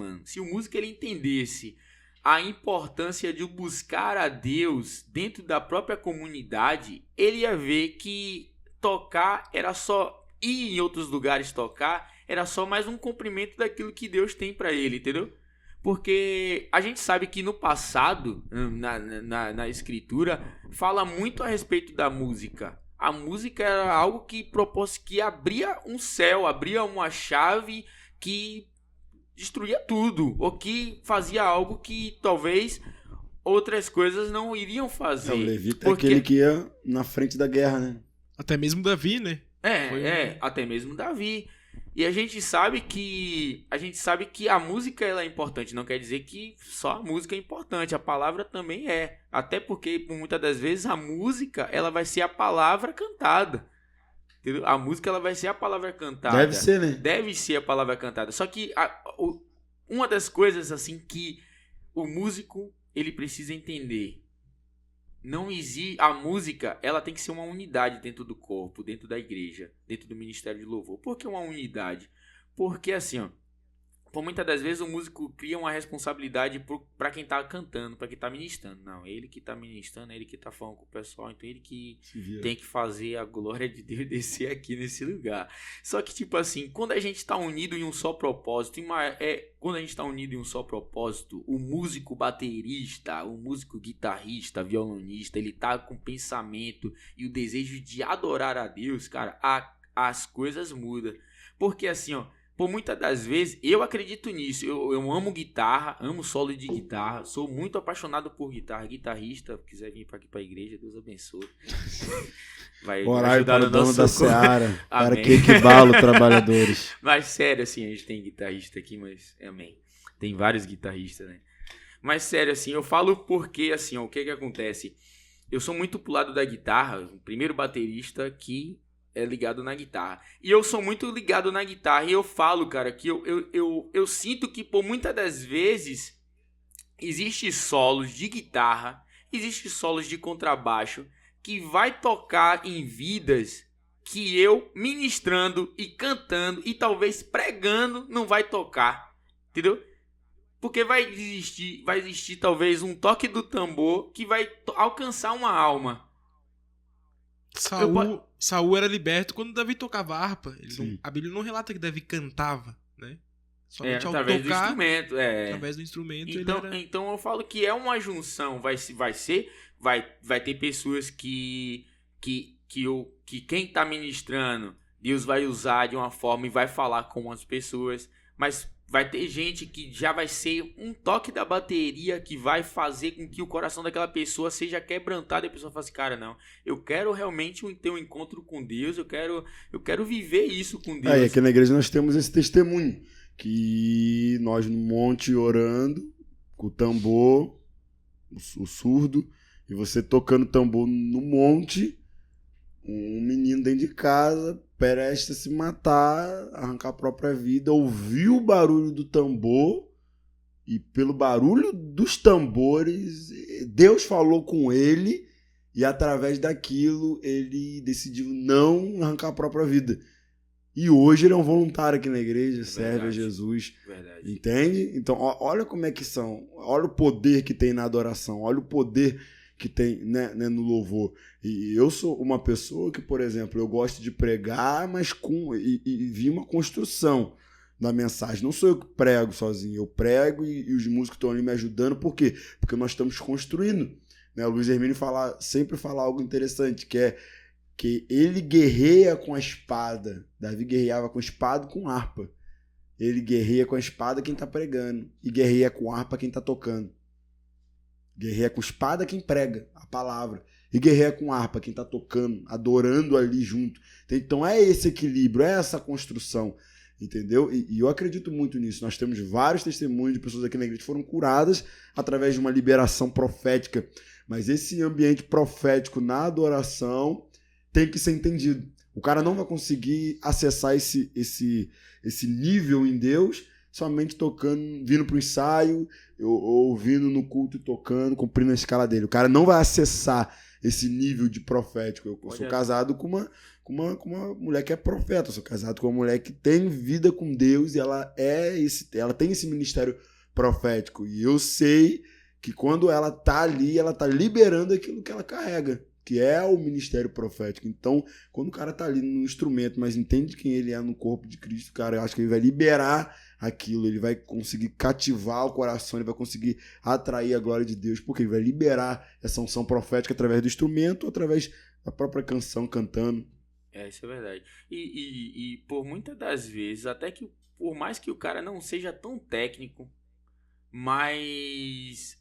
a importância de buscar a Deus dentro da própria comunidade, ele ia ver que tocar era só ir em outros lugares tocar, era só mais um cumprimento daquilo que Deus tem para ele, entendeu? Porque a gente sabe que no passado, na escritura, fala muito a respeito da música. A música era algo que abria um céu, abria uma chave que destruía tudo, ou que fazia algo que talvez outras coisas não iriam fazer. O levita é aquele que ia na frente da guerra, né? Até mesmo Davi, né? Até mesmo Davi. E a gente sabe que a música ela é importante, não quer dizer que só a música é importante, a palavra também é. Até porque, por muitas das vezes, a música ela vai ser a palavra cantada. Entendeu? A música ela vai ser a palavra cantada. Deve ser, né? Deve ser a palavra cantada. Só que uma das coisas assim que o músico ele precisa entender, não existe, a música ela tem que ser uma unidade dentro do corpo, dentro da igreja, dentro do ministério de louvor. Por que uma unidade? Porque assim, ó, por muitas das vezes o músico cria uma responsabilidade para quem tá cantando, para quem tá ministrando. Não, ele que tá ministrando, ele que tá falando com o pessoal, então ele que tem que fazer a glória de Deus descer aqui nesse lugar. Só que, tipo assim, quando a gente tá unido em um só propósito, o músico baterista, o músico guitarrista, violonista, ele tá com o pensamento e o desejo de adorar a Deus, cara, as coisas mudam. Porque assim, ó, por muitas das vezes, eu acredito nisso. Eu amo guitarra, amo solo de guitarra. Sou muito apaixonado por guitarra. Guitarrista, quiser vir aqui pra igreja, Deus abençoe. Vai ajudar no nosso da Seara, para que equibala trabalhadores. Mas sério, assim, a gente tem guitarrista aqui, mas amém. Tem vários guitarristas, né? Mas sério, assim, eu falo porque, assim, ó, o que acontece? Eu sou muito pro lado da guitarra, o primeiro baterista que é ligado na guitarra. E eu sou muito ligado na guitarra. E eu falo, cara, que eu sinto que por muitas das vezes existe solos de guitarra, existe solos de contrabaixo que vai tocar em vidas que eu ministrando e cantando e talvez pregando não vai tocar, entendeu? Porque vai existir talvez um toque do tambor que vai alcançar uma alma. Saul era liberto quando Davi tocava harpa. Sim. A Bíblia não relata que Davi cantava, né? Somente ao Através tocar, do instrumento. através do instrumento, Então eu falo que é uma junção. Vai ter pessoas que quem está ministrando, Deus vai usar de uma forma e vai falar com as pessoas. Mas vai ter gente que já vai ser um toque da bateria que vai fazer com que o coração daquela pessoa seja quebrantado. E a pessoa fala assim, cara, não, eu quero realmente ter um encontro com Deus, eu quero viver isso com Deus. E aqui na igreja nós temos esse testemunho, que nós no monte orando, com o tambor, o surdo, e você tocando tambor no monte, um menino dentro de casa, prestes a se matar, arrancar a própria vida, ouviu o barulho do tambor, e pelo barulho dos tambores, Deus falou com ele, e através daquilo ele decidiu não arrancar a própria vida. E hoje ele é um voluntário aqui na igreja, serve a Jesus. Verdade. Entende? Então, olha como é que são. Olha o poder que tem na adoração. Olha o poder que tem, né, no louvor. E eu sou uma pessoa que, por exemplo, eu gosto de pregar, mas e vi uma construção da mensagem. Não sou eu que prego sozinho. Eu prego e os músicos estão ali me ajudando. Por quê? Porque nós estamos construindo. Né? O Luiz Hermínio sempre fala algo interessante, que é que ele guerreia com a espada. Davi guerreava com espada e com harpa. Ele guerreia com a espada quem está pregando. E guerreia com harpa quem está tocando. Guerreia com espada quem prega a palavra. E guerreia com harpa quem está tocando, adorando ali junto. Então é esse equilíbrio, é essa construção. Entendeu? E eu acredito muito nisso. Nós temos vários testemunhos de pessoas aqui na igreja que foram curadas através de uma liberação profética. Mas esse ambiente profético na adoração tem que ser entendido. O cara não vai conseguir acessar esse nível em Deus somente tocando, vindo para o ensaio, ou vindo no culto e tocando, cumprindo a escala dele. O cara não vai acessar esse nível de profético. Eu sou casado com uma mulher que é profeta. Eu sou casado com uma mulher que tem vida com Deus e ela tem esse ministério profético. E eu sei que quando ela tá ali, ela tá liberando aquilo que ela carrega, que é o ministério profético. Então, quando o cara tá ali no instrumento, mas entende quem ele é no corpo de Cristo, cara, eu acho que ele vai liberar aquilo, ele vai conseguir cativar o coração, ele vai conseguir atrair a glória de Deus, porque ele vai liberar essa unção profética através do instrumento, através da própria canção, cantando. Isso é verdade. E por muitas das vezes, até que por mais que o cara não seja tão técnico, mas...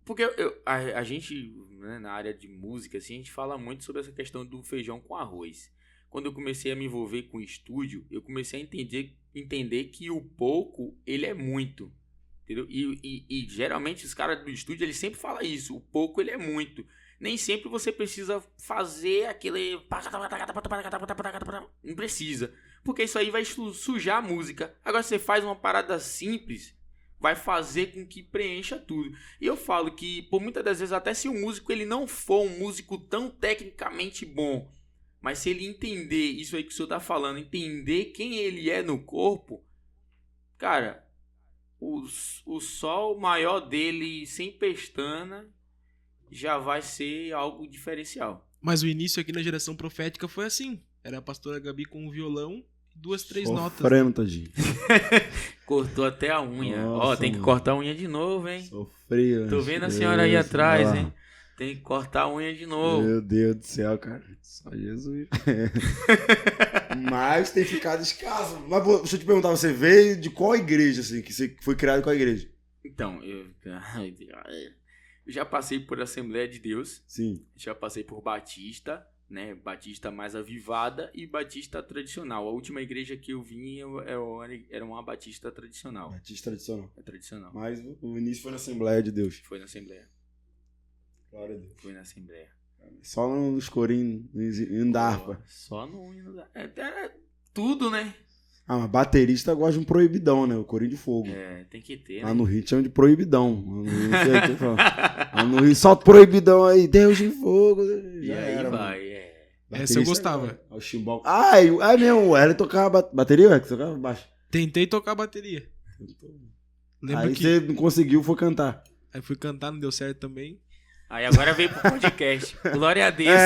Porque a gente, né, na área de música, assim, a gente fala muito sobre essa questão do feijão com arroz. Quando eu comecei a me envolver com estúdio, eu comecei a entender que o pouco, ele é muito. Entendeu? E geralmente os caras do estúdio, eles sempre falam isso. O pouco, ele é muito. Nem sempre você precisa fazer aquele... Não precisa. Porque isso aí vai sujar a música. Agora você faz uma parada simples, vai fazer com que preencha tudo. E eu falo que, por muitas das vezes, até se o músico ele não for um músico tão tecnicamente bom, mas se ele entender isso aí que o senhor tá falando, entender quem ele é no corpo, cara, o sol maior dele sem pestana já vai ser algo diferencial. Mas o início aqui na geração profética foi assim. Era a pastora Gabi com um violão, 2, 3 notas. Sofrendo, tadinho. Cortou até a unha. Nossa, Tem que cortar a unha de novo, hein? Sofri. Tô vendo a senhora aí atrás, hein? Tem que cortar a unha de novo. Meu Deus do céu, cara. Só Jesus. Mas tem ficado escasso. Mas deixa eu te perguntar, você veio de qual igreja, assim? Que você foi criado em qual igreja? Então, eu já passei por Assembleia de Deus. Sim. Já passei por Batista, né? Batista mais avivada e Batista tradicional. A última igreja que eu vim era uma Batista tradicional. Batista tradicional. É tradicional. Mas o início foi na Assembleia de Deus. Foi na Assembleia. Glória a Deus. Foi na Assembleia. Só nos corinhos, no da harpa. Só no hino da... É tudo, né? Ah, mas baterista gosta de um proibidão, né? O corinho de fogo. Tem que ter, Lá né? no Rio chama de proibidão. Lá no Rio, solta proibidão aí, Deus de fogo. E Já aí era, vai, mano. Essa eu gostava. O chimbal. É mesmo, o Hélio tocava bateria, o Hélio tocava baixo. Tentei tocar bateria. Lembro Aí que... você não conseguiu, foi cantar. Aí fui cantar, não deu certo também. Aí agora veio pro podcast. Glória a Deus.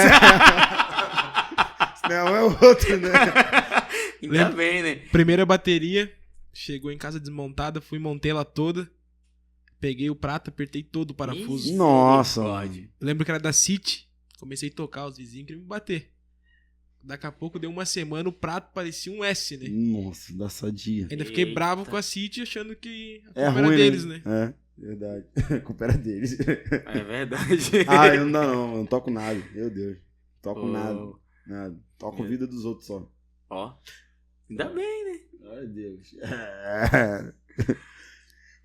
Não, é outro, né? Ainda bem, né? Primeira bateria, chegou em casa desmontada, fui montei ela toda. Peguei o prato, apertei todo o parafuso. Nossa, Pode. Lembro que era da City. Comecei a tocar, os vizinhos queriam me bater. Daqui a pouco, deu uma semana, o prato parecia um S, né? Nossa, da sadia. Ainda fiquei Eita. bravo com a City, achando que a É culpa ruim, era deles, né? É, verdade. A culpa era deles. É verdade. Eu não toco nada. Meu Deus. Toco nada. Toco a vida dos outros só. Ó. Ainda bem, né? Ai, Deus.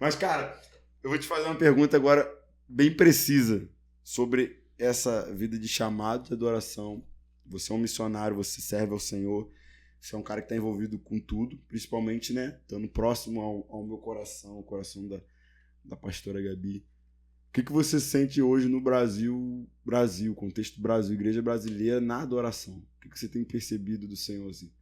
Mas, cara, eu vou te fazer uma pergunta agora bem precisa sobre essa vida de chamado, de adoração. Você é um missionário, você serve ao Senhor. Você é um cara que está envolvido com tudo, principalmente, né? Estando próximo ao meu coração, ao coração da pastora Gabi. O que você sente hoje no Brasil, contexto Brasil, igreja brasileira, na adoração? O que você tem percebido do Senhor, assim?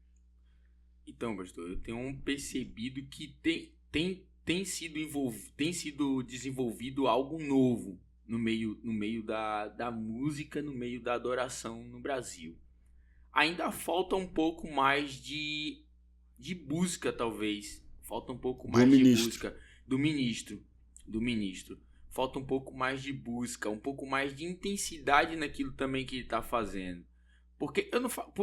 Então, pastor, eu tenho percebido que tem sido desenvolvido algo novo no meio da música, no meio da adoração no Brasil. Ainda falta um pouco mais de busca, talvez. Falta um pouco mais de busca do ministro. Falta um pouco mais de busca, um pouco mais de intensidade naquilo também que ele está fazendo. Porque eu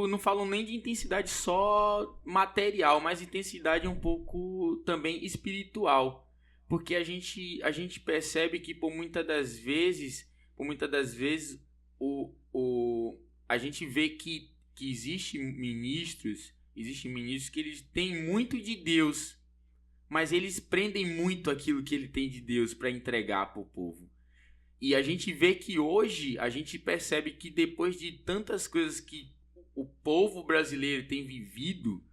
não falo nem de intensidade só material, mas intensidade um pouco também espiritual. Porque a gente percebe que por muitas das vezes a gente vê que existem ministros que eles têm muito de Deus, mas eles prendem muito aquilo que ele tem de Deus para entregar para o povo. E a gente vê que hoje, a gente percebe que depois de tantas coisas que o povo brasileiro tem vivido,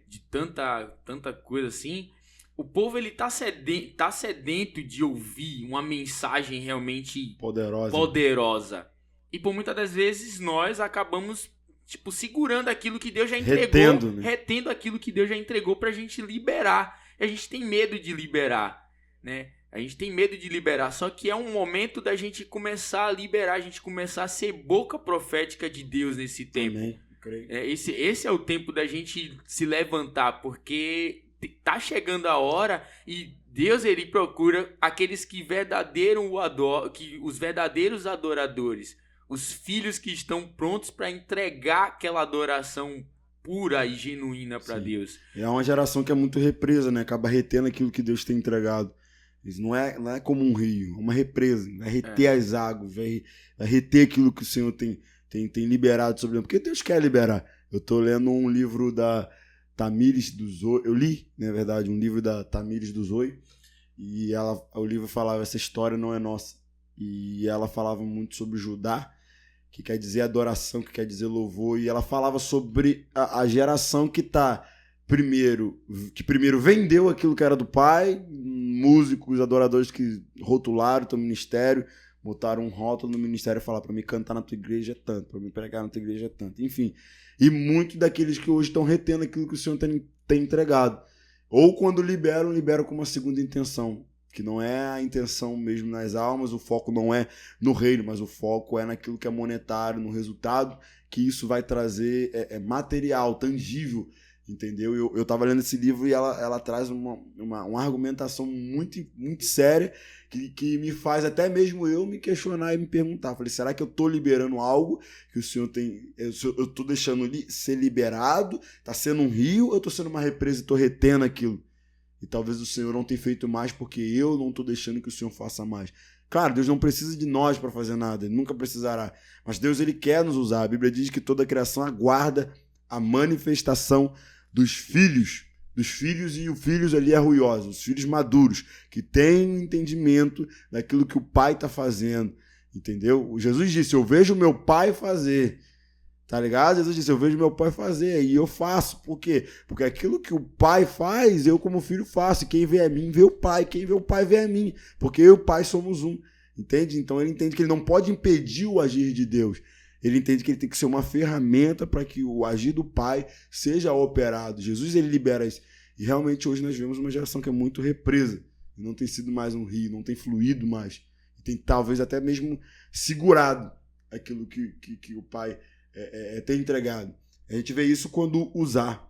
de tanta coisa assim, o povo ele tá sedento de ouvir uma mensagem realmente poderosa. E por muitas das vezes nós acabamos segurando aquilo que Deus já entregou, retendo aquilo que Deus já entregou pra gente liberar. E a gente tem medo de liberar, né? A gente tem medo de liberar, só que é um momento da gente começar a liberar, a gente começar a ser boca profética de Deus nesse tempo. Amém. Creio. Esse é o tempo da gente se levantar, porque tá chegando a hora e Deus ele procura aqueles que os verdadeiros adoradores, os filhos que estão prontos para entregar aquela adoração pura e genuína para Deus. É uma geração que é muito represa, né? Acaba retendo aquilo que Deus tem entregado. Isso não é como um rio, é uma represa. Vai reter as águas, vai reter aquilo que o Senhor tem liberado sobre ele. Porque Deus quer liberar. Eu tô lendo um livro da Tamires do Zoe. Eu li, na verdade, um livro da Tamires do Zoe. E o livro falava, essa história não é nossa. E ela falava muito sobre Judá, que quer dizer adoração, que quer dizer louvor. E ela falava sobre a geração que primeiro vendeu aquilo que era do pai, músicos, adoradores que rotularam o teu ministério, botaram um rótulo no ministério e falaram, para me cantar na tua igreja é tanto, para me pregar na tua igreja é tanto, enfim. E muitos daqueles que hoje estão retendo aquilo que o Senhor tem entregado. Ou quando liberam com uma segunda intenção, que não é a intenção mesmo nas almas, o foco não é no reino, mas o foco é naquilo que é monetário, no resultado que isso vai trazer material, tangível. Entendeu? Eu tava lendo esse livro e ela traz uma argumentação muito, muito séria que me faz até mesmo eu me questionar e me perguntar. Falei, será que eu tô liberando algo que o Senhor tem... Eu tô deixando ser liberado? Tá sendo um rio ou eu tô sendo uma represa e tô retendo aquilo? E talvez o Senhor não tenha feito mais porque eu não tô deixando que o Senhor faça mais. Claro, Deus não precisa de nós para fazer nada, Ele nunca precisará. Mas Deus, Ele quer nos usar. A Bíblia diz que toda a criação aguarda a manifestação dos filhos e os filhos ali é ruioso, os filhos maduros, que têm um entendimento daquilo que o pai está fazendo. Entendeu? Jesus disse, eu vejo meu pai fazer. Tá ligado? Jesus disse, eu vejo meu pai fazer e eu faço. Por quê? Porque aquilo que o pai faz, eu como filho faço. E quem vê a mim, vê o pai. Quem vê o pai, vê a mim. Porque eu e o pai somos um. Entende? Então ele entende que ele não pode impedir o agir de Deus. Ele entende que ele tem que ser uma ferramenta para que o agir do pai seja operado. Jesus, ele libera isso. E realmente hoje nós vemos uma geração que é muito represa. Não tem sido mais um rio, não tem fluído mais. Tem talvez até mesmo segurado aquilo que o pai tem entregado. A gente vê isso quando Uzá,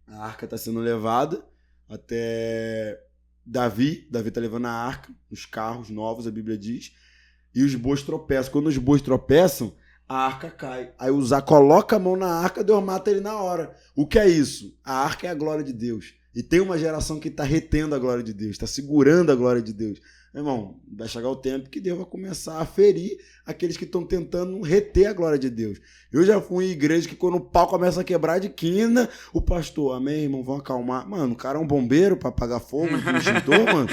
a arca está sendo levada até Davi está levando a arca, os carros novos, a Bíblia diz, e os bois tropeçam. Quando os bois tropeçam, a arca cai. Aí Uzá coloca a mão na arca, Deus mata ele na hora. O que é isso? A arca é a glória de Deus. E tem uma geração que está retendo a glória de Deus, está segurando a glória de Deus. Meu irmão, vai chegar o tempo que Deus vai começar a ferir aqueles que estão tentando reter a glória de Deus. Eu já fui em igreja que quando o pau começa a quebrar de quina, o pastor, amém, irmão, vão acalmar. Mano, o cara é um bombeiro para apagar fogo, um extintor, mano.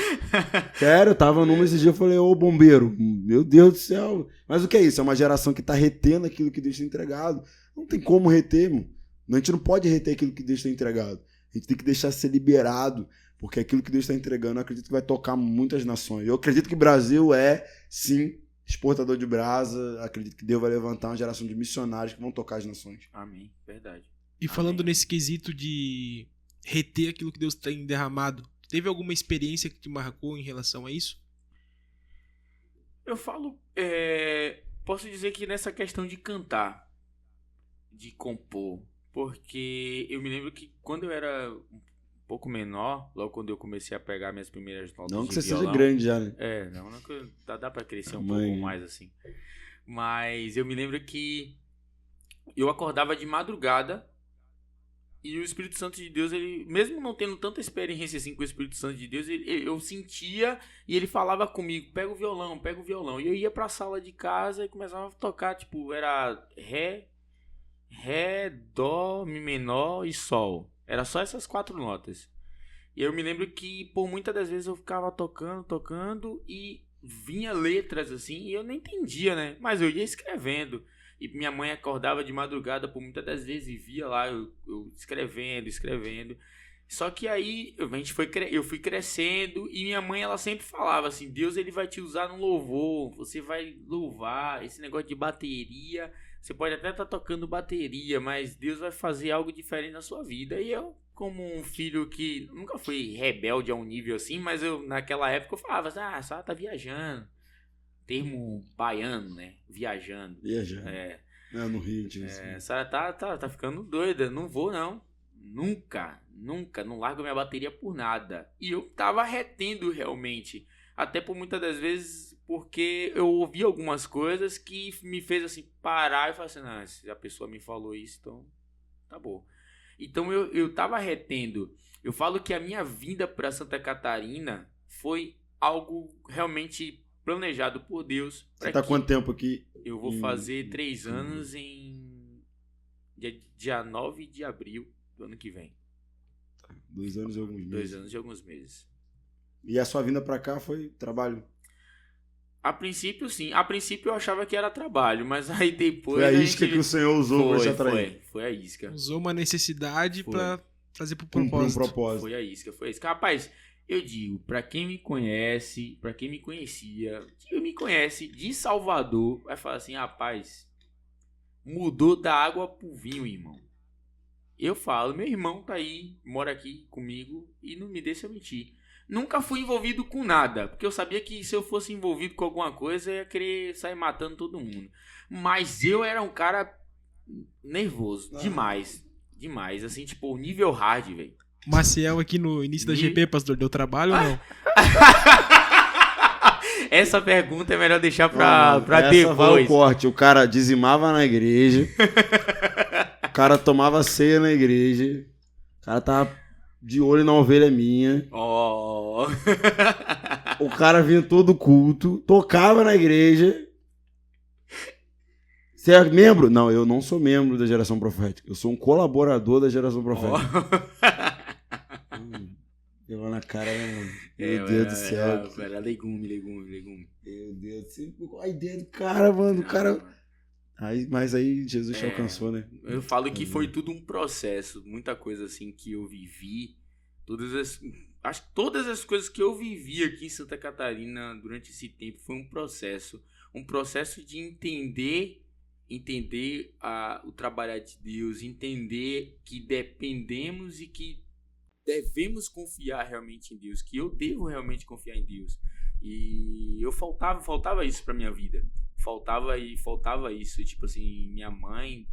Sério, eu tava numa esse dia, eu falei, ô bombeiro, meu Deus do céu. Mas o que é isso? É uma geração que está retendo aquilo que Deus tem entregado. Não tem como reter, mano. A gente não pode reter aquilo que Deus tem entregado. A gente tem que deixar ser liberado, porque aquilo que Deus está entregando, eu acredito que vai tocar muitas nações. Eu acredito que o Brasil é, sim, exportador de brasa. Acredito que Deus vai levantar uma geração de missionários que vão tocar as nações. Amém. Verdade. E falando nesse quesito de reter aquilo que Deus tem derramado, teve alguma experiência que te marcou em relação a isso? Eu falo, posso dizer que nessa questão de cantar, de compor, porque eu me lembro que quando eu era um pouco menor, logo quando eu comecei a pegar minhas primeiras notas Não de que você violão, seja grande já, né? não que dá pra crescer um pouco mais assim. Mas eu me lembro que eu acordava de madrugada e o Espírito Santo de Deus, ele, mesmo não tendo tanta experiência assim com o Espírito Santo de Deus, eu sentia e ele falava comigo, pega o violão. E eu ia pra sala de casa e começava a tocar, tipo, era Ré, Dó, Mi menor e Sol. Era só essas 4 notas. E eu me lembro que por muitas das vezes eu ficava tocando e vinha letras assim e eu não entendia, né? Mas eu ia escrevendo. E minha mãe acordava de madrugada por muitas das vezes e via lá eu escrevendo. Só que aí eu fui crescendo e minha mãe ela sempre falava assim, Deus ele vai te usar no louvor, você vai louvar, esse negócio de bateria, você pode até estar tocando bateria, mas Deus vai fazer algo diferente na sua vida. E eu, como um filho que nunca fui rebelde a um nível assim, mas eu naquela época eu falava assim, só tá viajando. Termo baiano, né? Viajando. No Rio. Sara tá ficando doida. Não vou, não. Nunca. Não largo minha bateria por nada. E eu tava retendo realmente. Até por muitas das vezes, porque eu ouvi algumas coisas que me fez assim parar e falar assim, se a pessoa me falou isso, então tá bom. Então eu tava retendo. Eu falo que a minha vinda para Santa Catarina foi algo realmente planejado por Deus. Você tá quanto tempo aqui? Eu vou fazer 3 anos em dia 9 de abril do ano que vem. 2 anos e alguns meses. 2 anos e alguns meses. E a sua vinda pra cá foi trabalho? A princípio, sim. A princípio eu achava que era trabalho, mas aí depois... Foi a isca que o Senhor usou pra te atrair. Foi a isca. Usou uma necessidade pra trazer pro propósito. Foi a isca. Rapaz, eu digo, pra quem me conhece, pra quem me conhecia, quem me conhece de Salvador, vai falar assim, rapaz, mudou da água pro vinho, irmão. Eu falo, meu irmão tá aí, mora aqui comigo e não me deixa mentir. Nunca fui envolvido com nada, porque eu sabia que se eu fosse envolvido com alguma coisa, eu ia querer sair matando todo mundo. Mas eu era um cara nervoso, demais, assim, tipo, nível hard, velho. Maciel aqui no início da GP, pastor, deu trabalho ou não? Essa pergunta é melhor deixar pra depois. Vai o corte, o cara dizimava na igreja, o cara tomava ceia na igreja, o cara tava de olho na ovelha minha. O cara vinha todo culto, tocava na igreja. Você é membro? Não, eu não sou membro da Geração Profética. Eu sou um colaborador da Geração Profética. Pegou na cara, né, mano? Meu Deus do céu. Era legume. Meu Deus, você pegou a ideia do cara, mano. O cara. Mas aí Jesus te alcançou, né? Eu falo que foi tudo um processo. Muita coisa assim que eu vivi. Acho que todas as coisas que eu vivi aqui em Santa Catarina durante esse tempo foi um processo. Um processo de entender o trabalhar de Deus, entender que dependemos e que devemos confiar realmente em Deus, que eu devo realmente confiar em Deus. E faltava isso pra minha vida. Faltava isso, tipo assim, minha mãe,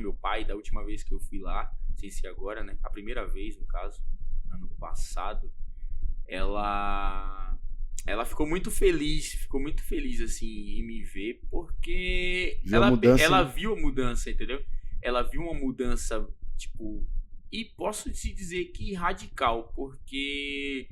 meu pai, da última vez que eu fui lá, sem ser agora, né? A primeira vez, no caso, ano passado, ela ficou muito feliz assim em me ver, porque ela viu a mudança, entendeu? Ela viu uma mudança, tipo, e posso te dizer que radical, porque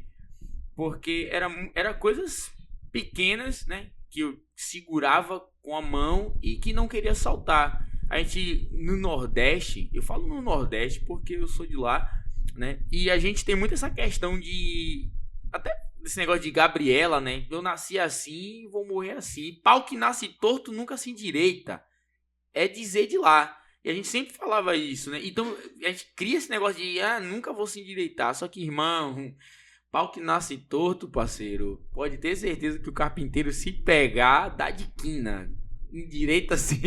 era coisas pequenas, né, que eu segurava com a mão e que não queria soltar. A gente no Nordeste, eu falo no Nordeste porque eu sou de lá, né? E a gente tem muito essa questão de até desse negócio de Gabriela, né? Eu nasci assim, vou morrer assim. Pau que nasce torto nunca se endireita. É dizer de lá. E a gente sempre falava isso, né? Então a gente cria esse negócio de nunca vou se endireitar. Só que, irmão, pau que nasce torto, parceiro, pode ter certeza que o carpinteiro, se pegar, dá de quina. Endireita assim.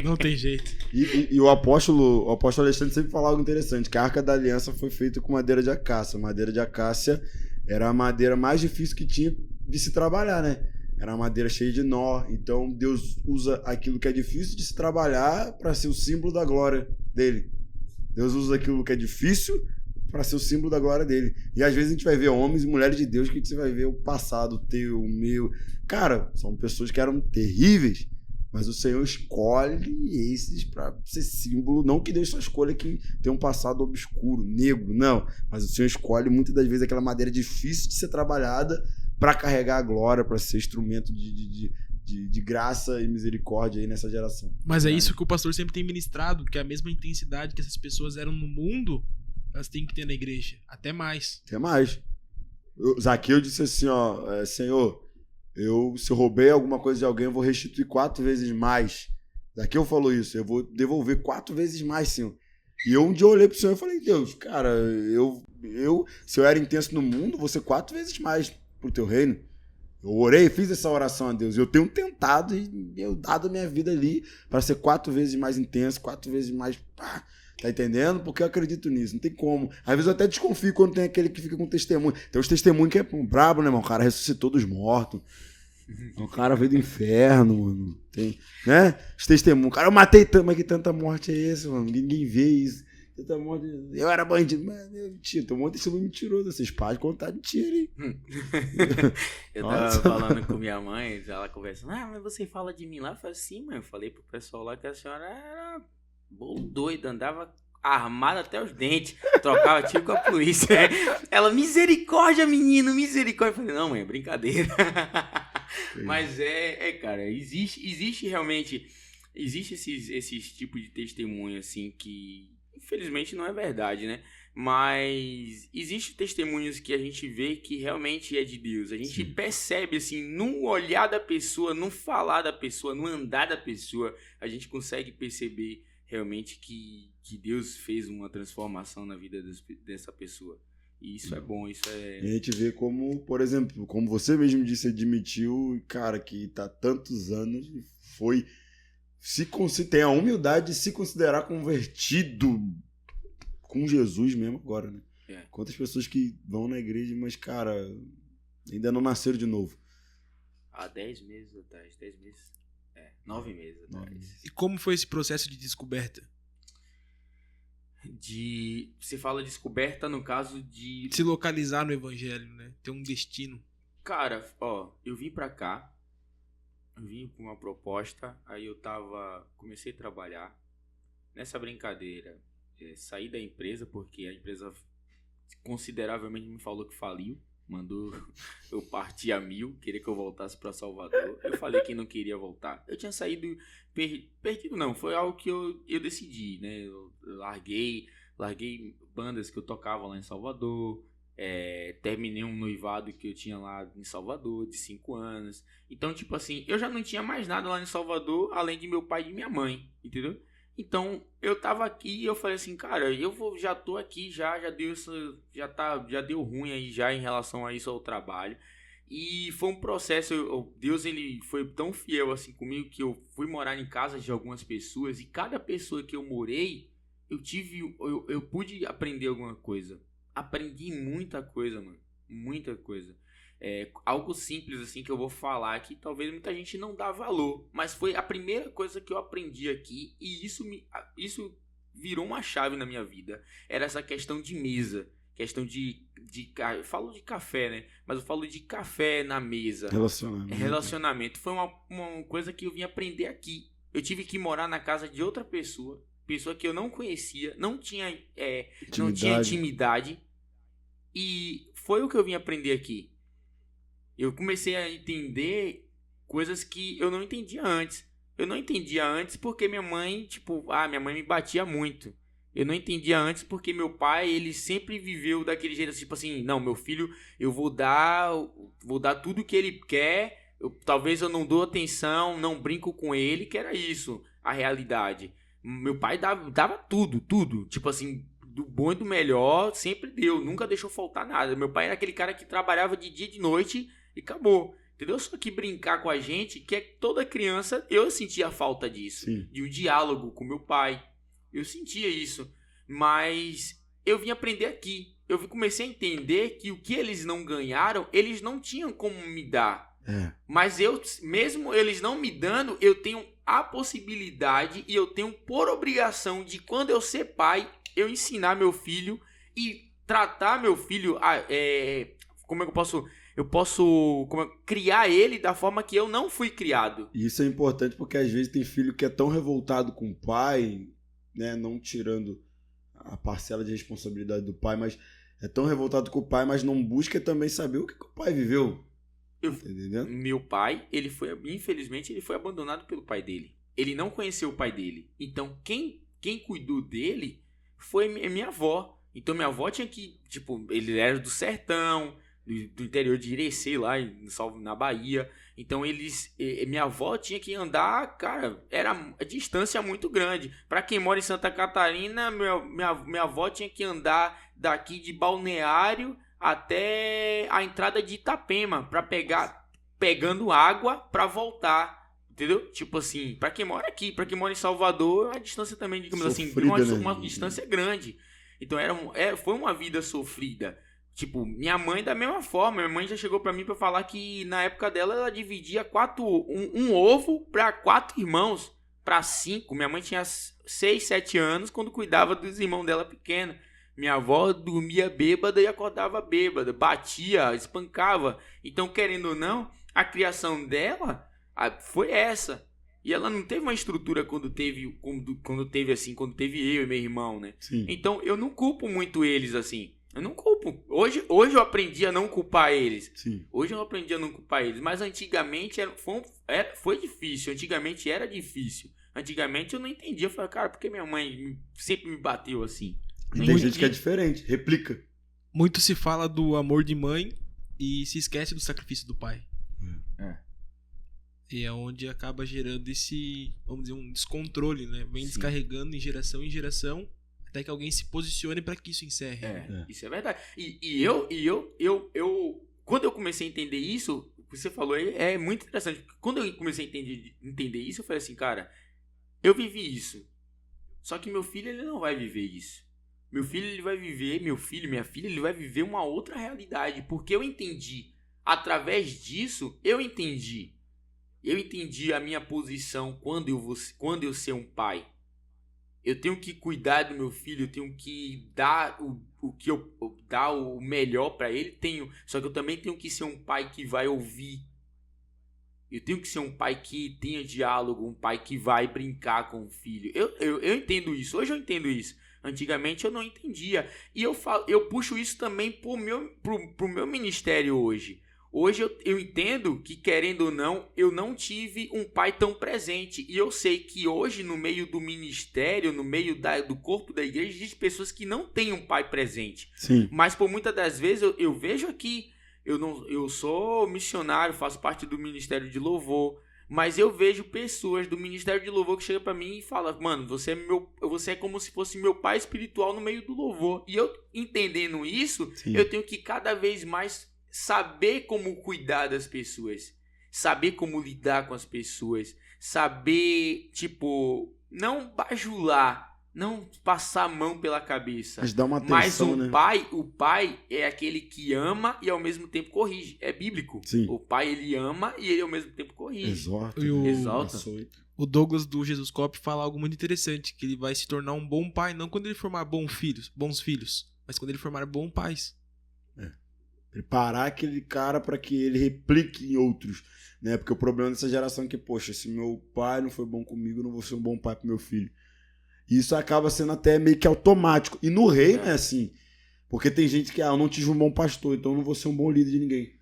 Não tem jeito. E o apóstolo Alexandre sempre falava algo interessante, que a Arca da Aliança foi feita com madeira de acácia. Madeira de acácia era a madeira mais difícil que tinha de se trabalhar, né? Era uma madeira cheia de nó. Então Deus usa aquilo que é difícil de se trabalhar para ser o símbolo da glória dele. Deus usa aquilo que é difícil para ser o símbolo da glória dele. E às vezes a gente vai ver homens e mulheres de Deus que você vai ver o passado teu, o meu. Cara, são pessoas que eram terríveis, mas o Senhor escolhe esses para ser símbolo. Não que Deus só escolha quem tem um passado obscuro, negro, não. Mas o Senhor escolhe muitas das vezes aquela madeira difícil de ser trabalhada para carregar a glória, para ser instrumento de graça e misericórdia aí nessa geração. Mas é isso que o pastor sempre tem ministrado, que a mesma intensidade que essas pessoas eram no mundo, elas têm que ter na igreja. Até mais. Até mais. Zaqueu disse assim, Senhor, se eu roubei alguma coisa de alguém, eu vou restituir 4 vezes mais. Zaqueu falou isso, eu vou devolver 4 vezes mais, Senhor. E eu um dia olhei pro Senhor e falei, Deus, cara, se eu era intenso no mundo, vou ser 4 vezes mais pro teu reino. Eu orei, fiz essa oração a Deus. Eu tenho tentado e eu dado a minha vida ali para ser 4 vezes mais intenso, 4 vezes mais... Tá entendendo? Porque eu acredito nisso, não tem como. Às vezes eu até desconfio quando tem aquele que fica com testemunho. Tem os testemunhos que é brabo, né, irmão? O cara ressuscitou dos mortos. O cara veio do inferno, mano. Tem, né? Os testemunhos. Cara, eu matei tanto, mas que tanta morte é essa, mano? Ninguém vê isso. Tanta morte. Eu era bandido, mas é mentira. Tem um monte de testemunho mentiroso. Vocês podem contar mentira, hein? Eu tava falando com minha mãe, ela conversando. Mas você fala de mim lá? Eu falei, sim, mãe. Eu falei pro pessoal lá que a senhora era bolo doido, andava armada até os dentes, trocava tiro com a polícia. Ela, misericórdia, menino, misericórdia. Eu falei, não, mãe, é brincadeira. Mas cara, existe realmente, existe esses tipos de testemunho, assim, que infelizmente não é verdade, né? Mas existe testemunhos que a gente vê que realmente é de Deus. A gente percebe, assim, no olhar da pessoa, no falar da pessoa, no andar da pessoa, a gente consegue perceber realmente que Deus fez uma transformação na vida dessa pessoa. E isso é bom, isso é... E a gente vê como, por exemplo, como você mesmo disse, admitiu, cara, que tá tantos anos e foi... tem a humildade de se considerar convertido com Jesus mesmo agora, né? Quantas pessoas que vão na igreja, mas, cara, ainda não nasceram de novo. Há 10 meses atrás, 10 meses... 9 meses atrás. E como foi esse processo de descoberta? Você fala descoberta no caso de... Se localizar no evangelho, né? Ter um destino. Cara, eu vim pra cá. Eu vim com uma proposta. Aí eu comecei a trabalhar. Nessa brincadeira, saí da empresa, porque a empresa consideravelmente me falou que faliu. Mandou eu partir a 1000, queria que eu voltasse pra Salvador. Eu falei que não queria voltar. Eu tinha saído perdido, não. Foi algo que eu decidi, né? Eu larguei bandas que eu tocava lá em Salvador. Terminei um noivado que eu tinha lá em Salvador, de 5 anos. Então, tipo assim, eu já não tinha mais nada lá em Salvador, além de meu pai e de minha mãe, entendeu? Então, eu tava aqui e eu falei assim, cara, já tô aqui, já deu isso, já deu ruim aí já em relação a isso, ao trabalho. E foi um processo, Deus, ele foi tão fiel assim comigo que eu fui morar em casa de algumas pessoas e cada pessoa que eu morei, eu pude aprender alguma coisa. Aprendi muita coisa, mano. Muita coisa. Algo simples assim que eu vou falar que talvez muita gente não dá valor, mas foi a primeira coisa que eu aprendi aqui e isso virou uma chave na minha vida. Era essa questão de mesa, questão eu falo de café, né? Mas eu falo de café na mesa. Relacionamento. Foi uma coisa que eu vim aprender aqui. Eu tive que morar na casa de outra pessoa que eu não conhecia, não tinha intimidade. E foi o que eu vim aprender aqui. Eu comecei a entender coisas que eu não entendia antes. Eu não entendia antes porque minha mãe, minha mãe me batia muito. Eu não entendia antes porque meu pai, ele sempre viveu daquele jeito, tipo assim, não, meu filho, eu vou dar tudo que ele quer, talvez eu não dou atenção, não brinco com ele, que era isso, a realidade. Meu pai dava tudo, tipo assim, do bom e do melhor, sempre deu, nunca deixou faltar nada. Meu pai era aquele cara que trabalhava de dia e de noite e acabou, entendeu? Só que brincar com a gente, que toda criança, eu sentia falta disso, Sim. de um diálogo com meu pai, eu sentia isso, mas eu vim aprender aqui, eu comecei a entender que o que eles não ganharam, eles não tinham como me dar, mas mesmo eles não me dando, eu tenho a possibilidade e eu tenho por obrigação de, quando eu ser pai, eu ensinar meu filho e tratar meu filho, como é que eu posso criar ele da forma que eu não fui criado. E isso é importante porque às vezes tem filho que é tão revoltado com o pai, né, não tirando a parcela de responsabilidade do pai, mas é tão revoltado com o pai, mas não busca também saber o que o pai viveu. Tá entendendo? Meu pai, infelizmente, ele foi abandonado pelo pai dele. Ele não conheceu o pai dele. Então, quem cuidou dele foi minha avó. Então, minha avó tinha que, ele era do sertão, do interior de Irecê, lá na Bahia. Então, minha avó tinha que andar, cara, era a distância muito grande. Para quem mora em Santa Catarina, minha avó tinha que andar daqui de Balneário até a entrada de Itapema para pegando água para voltar, entendeu? Tipo assim, para quem mora aqui, para quem mora em Salvador, a distância também, digamos sofrida, assim, uma distância grande. Então foi uma vida sofrida. Tipo, minha mãe da mesma forma. Minha mãe já chegou pra mim pra falar que na época dela ela dividia um ovo pra 4 irmãos, pra 5. Minha mãe tinha 6, 7 anos quando cuidava dos irmãos dela pequenos. Minha avó dormia bêbada e acordava bêbada, batia, espancava. Então, querendo ou não, a criação dela foi essa. E ela não teve uma estrutura quando teve eu e meu irmão, né? Sim. Então, eu não culpo muito eles assim. Eu não culpo. Hoje eu aprendi a não culpar eles. Sim. Hoje eu aprendi a não culpar eles. Mas antigamente foi difícil. Antigamente era difícil. Antigamente eu não entendia. Eu falei, cara, por que minha mãe sempre me bateu assim? E tem gente que é diferente, replica. Muito se fala do amor de mãe e se esquece do sacrifício do pai. E é onde acaba gerando esse, vamos dizer, um descontrole, né? Vem descarregando em geração, até que alguém se posicione para que isso encerre. Isso é verdade. E eu quando eu comecei a entender isso, o que você falou é muito interessante. Quando eu comecei a entender isso, eu falei assim, cara, eu vivi isso. Só que meu filho, ele não vai viver isso. Meu filho, minha filha, ele vai viver uma outra realidade. Porque eu entendi. Através disso, eu entendi a minha posição quando eu ser um pai. Eu tenho que cuidar do meu filho, eu tenho que dar dar o melhor para ele, só que eu também tenho que ser um pai que vai ouvir. Eu tenho que ser um pai que tenha diálogo, um pai que vai brincar com o filho. Eu entendo isso, hoje eu entendo isso. Antigamente eu não entendia. E eu puxo isso também pro meu ministério hoje. Hoje eu entendo que, querendo ou não, eu não tive um pai tão presente. E eu sei que hoje, no meio do ministério, no meio do corpo da igreja, existem pessoas que não têm um pai presente. Sim. Mas por muitas das vezes eu vejo aqui, eu sou missionário, faço parte do Ministério de Louvor, mas eu vejo pessoas do Ministério de Louvor que chegam pra mim e falam: mano, você é como se fosse meu pai espiritual no meio do louvor. E eu, entendendo isso, Sim. eu tenho que cada vez mais saber como cuidar das pessoas, saber como lidar com as pessoas, saber, tipo, não bajular, não passar a mão pela cabeça. Mas dá uma Mas atenção, né? o pai é aquele que ama e ao mesmo tempo corrige. É bíblico. Sim. O pai, ele ama e ele ao mesmo tempo corrige. Exorta. E o- Exalta. Açoita. O Douglas do Jesus Cop fala algo muito interessante, que ele vai se tornar um bom pai, não quando ele formar bons filhos, mas quando ele formar bons pais. Preparar aquele cara para que ele replique em outros, né? Porque o problema dessa geração é que, poxa, se meu pai não foi bom comigo, eu não vou ser um bom pai pro meu filho. E isso acaba sendo até meio que automático. E no reino é assim. Porque tem gente que, eu não tive um bom pastor, então eu não vou ser um bom líder de ninguém.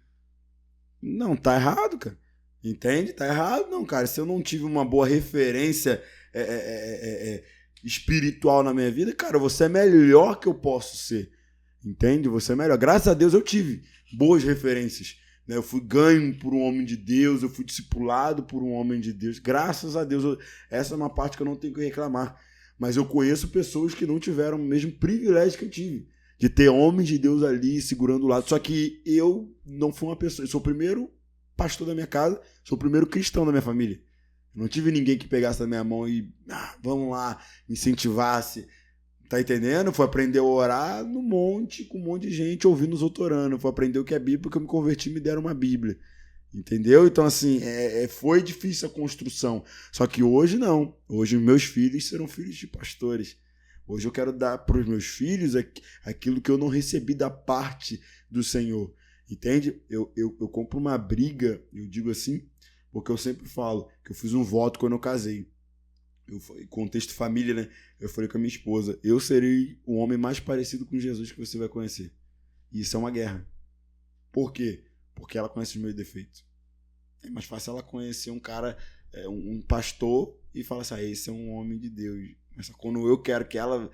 Não, tá errado, cara. Entende? Tá errado, não, cara. Se eu não tive uma boa referência espiritual na minha vida, cara, você é melhor que eu posso ser. Entende? Você é melhor. Graças a Deus eu tive boas referências. Né? Eu fui ganho por um homem de Deus, eu fui discipulado por um homem de Deus. Graças a Deus. Essa é uma parte que eu não tenho que reclamar. Mas eu conheço pessoas que não tiveram o mesmo privilégio que eu tive. De ter homens de Deus ali segurando o lado. Só que eu não fui uma pessoa. Eu sou o primeiro pastor da minha casa, sou o primeiro cristão da minha família. Eu não tive ninguém que pegasse na minha mão e vamos lá, me incentivasse. Tá entendendo? Fui aprender a orar no monte, com um monte de gente ouvindo os outros orando. Fui aprender o que é Bíblia, porque eu me converti e me deram uma Bíblia. Entendeu? Então, assim, foi difícil a construção. Só que hoje não. Hoje meus filhos serão filhos de pastores. Hoje eu quero dar para os meus filhos aquilo que eu não recebi da parte do Senhor. Entende? Eu compro uma briga, eu digo assim, porque eu sempre falo que eu fiz um voto quando eu casei. Contexto família, né? Eu falei com a minha esposa: eu serei o homem mais parecido com Jesus que você vai conhecer. E isso é uma guerra. Por quê? Porque ela conhece os meus defeitos. É mais fácil ela conhecer um cara, um pastor, e falar assim: esse é um homem de Deus. Mas quando eu quero que ela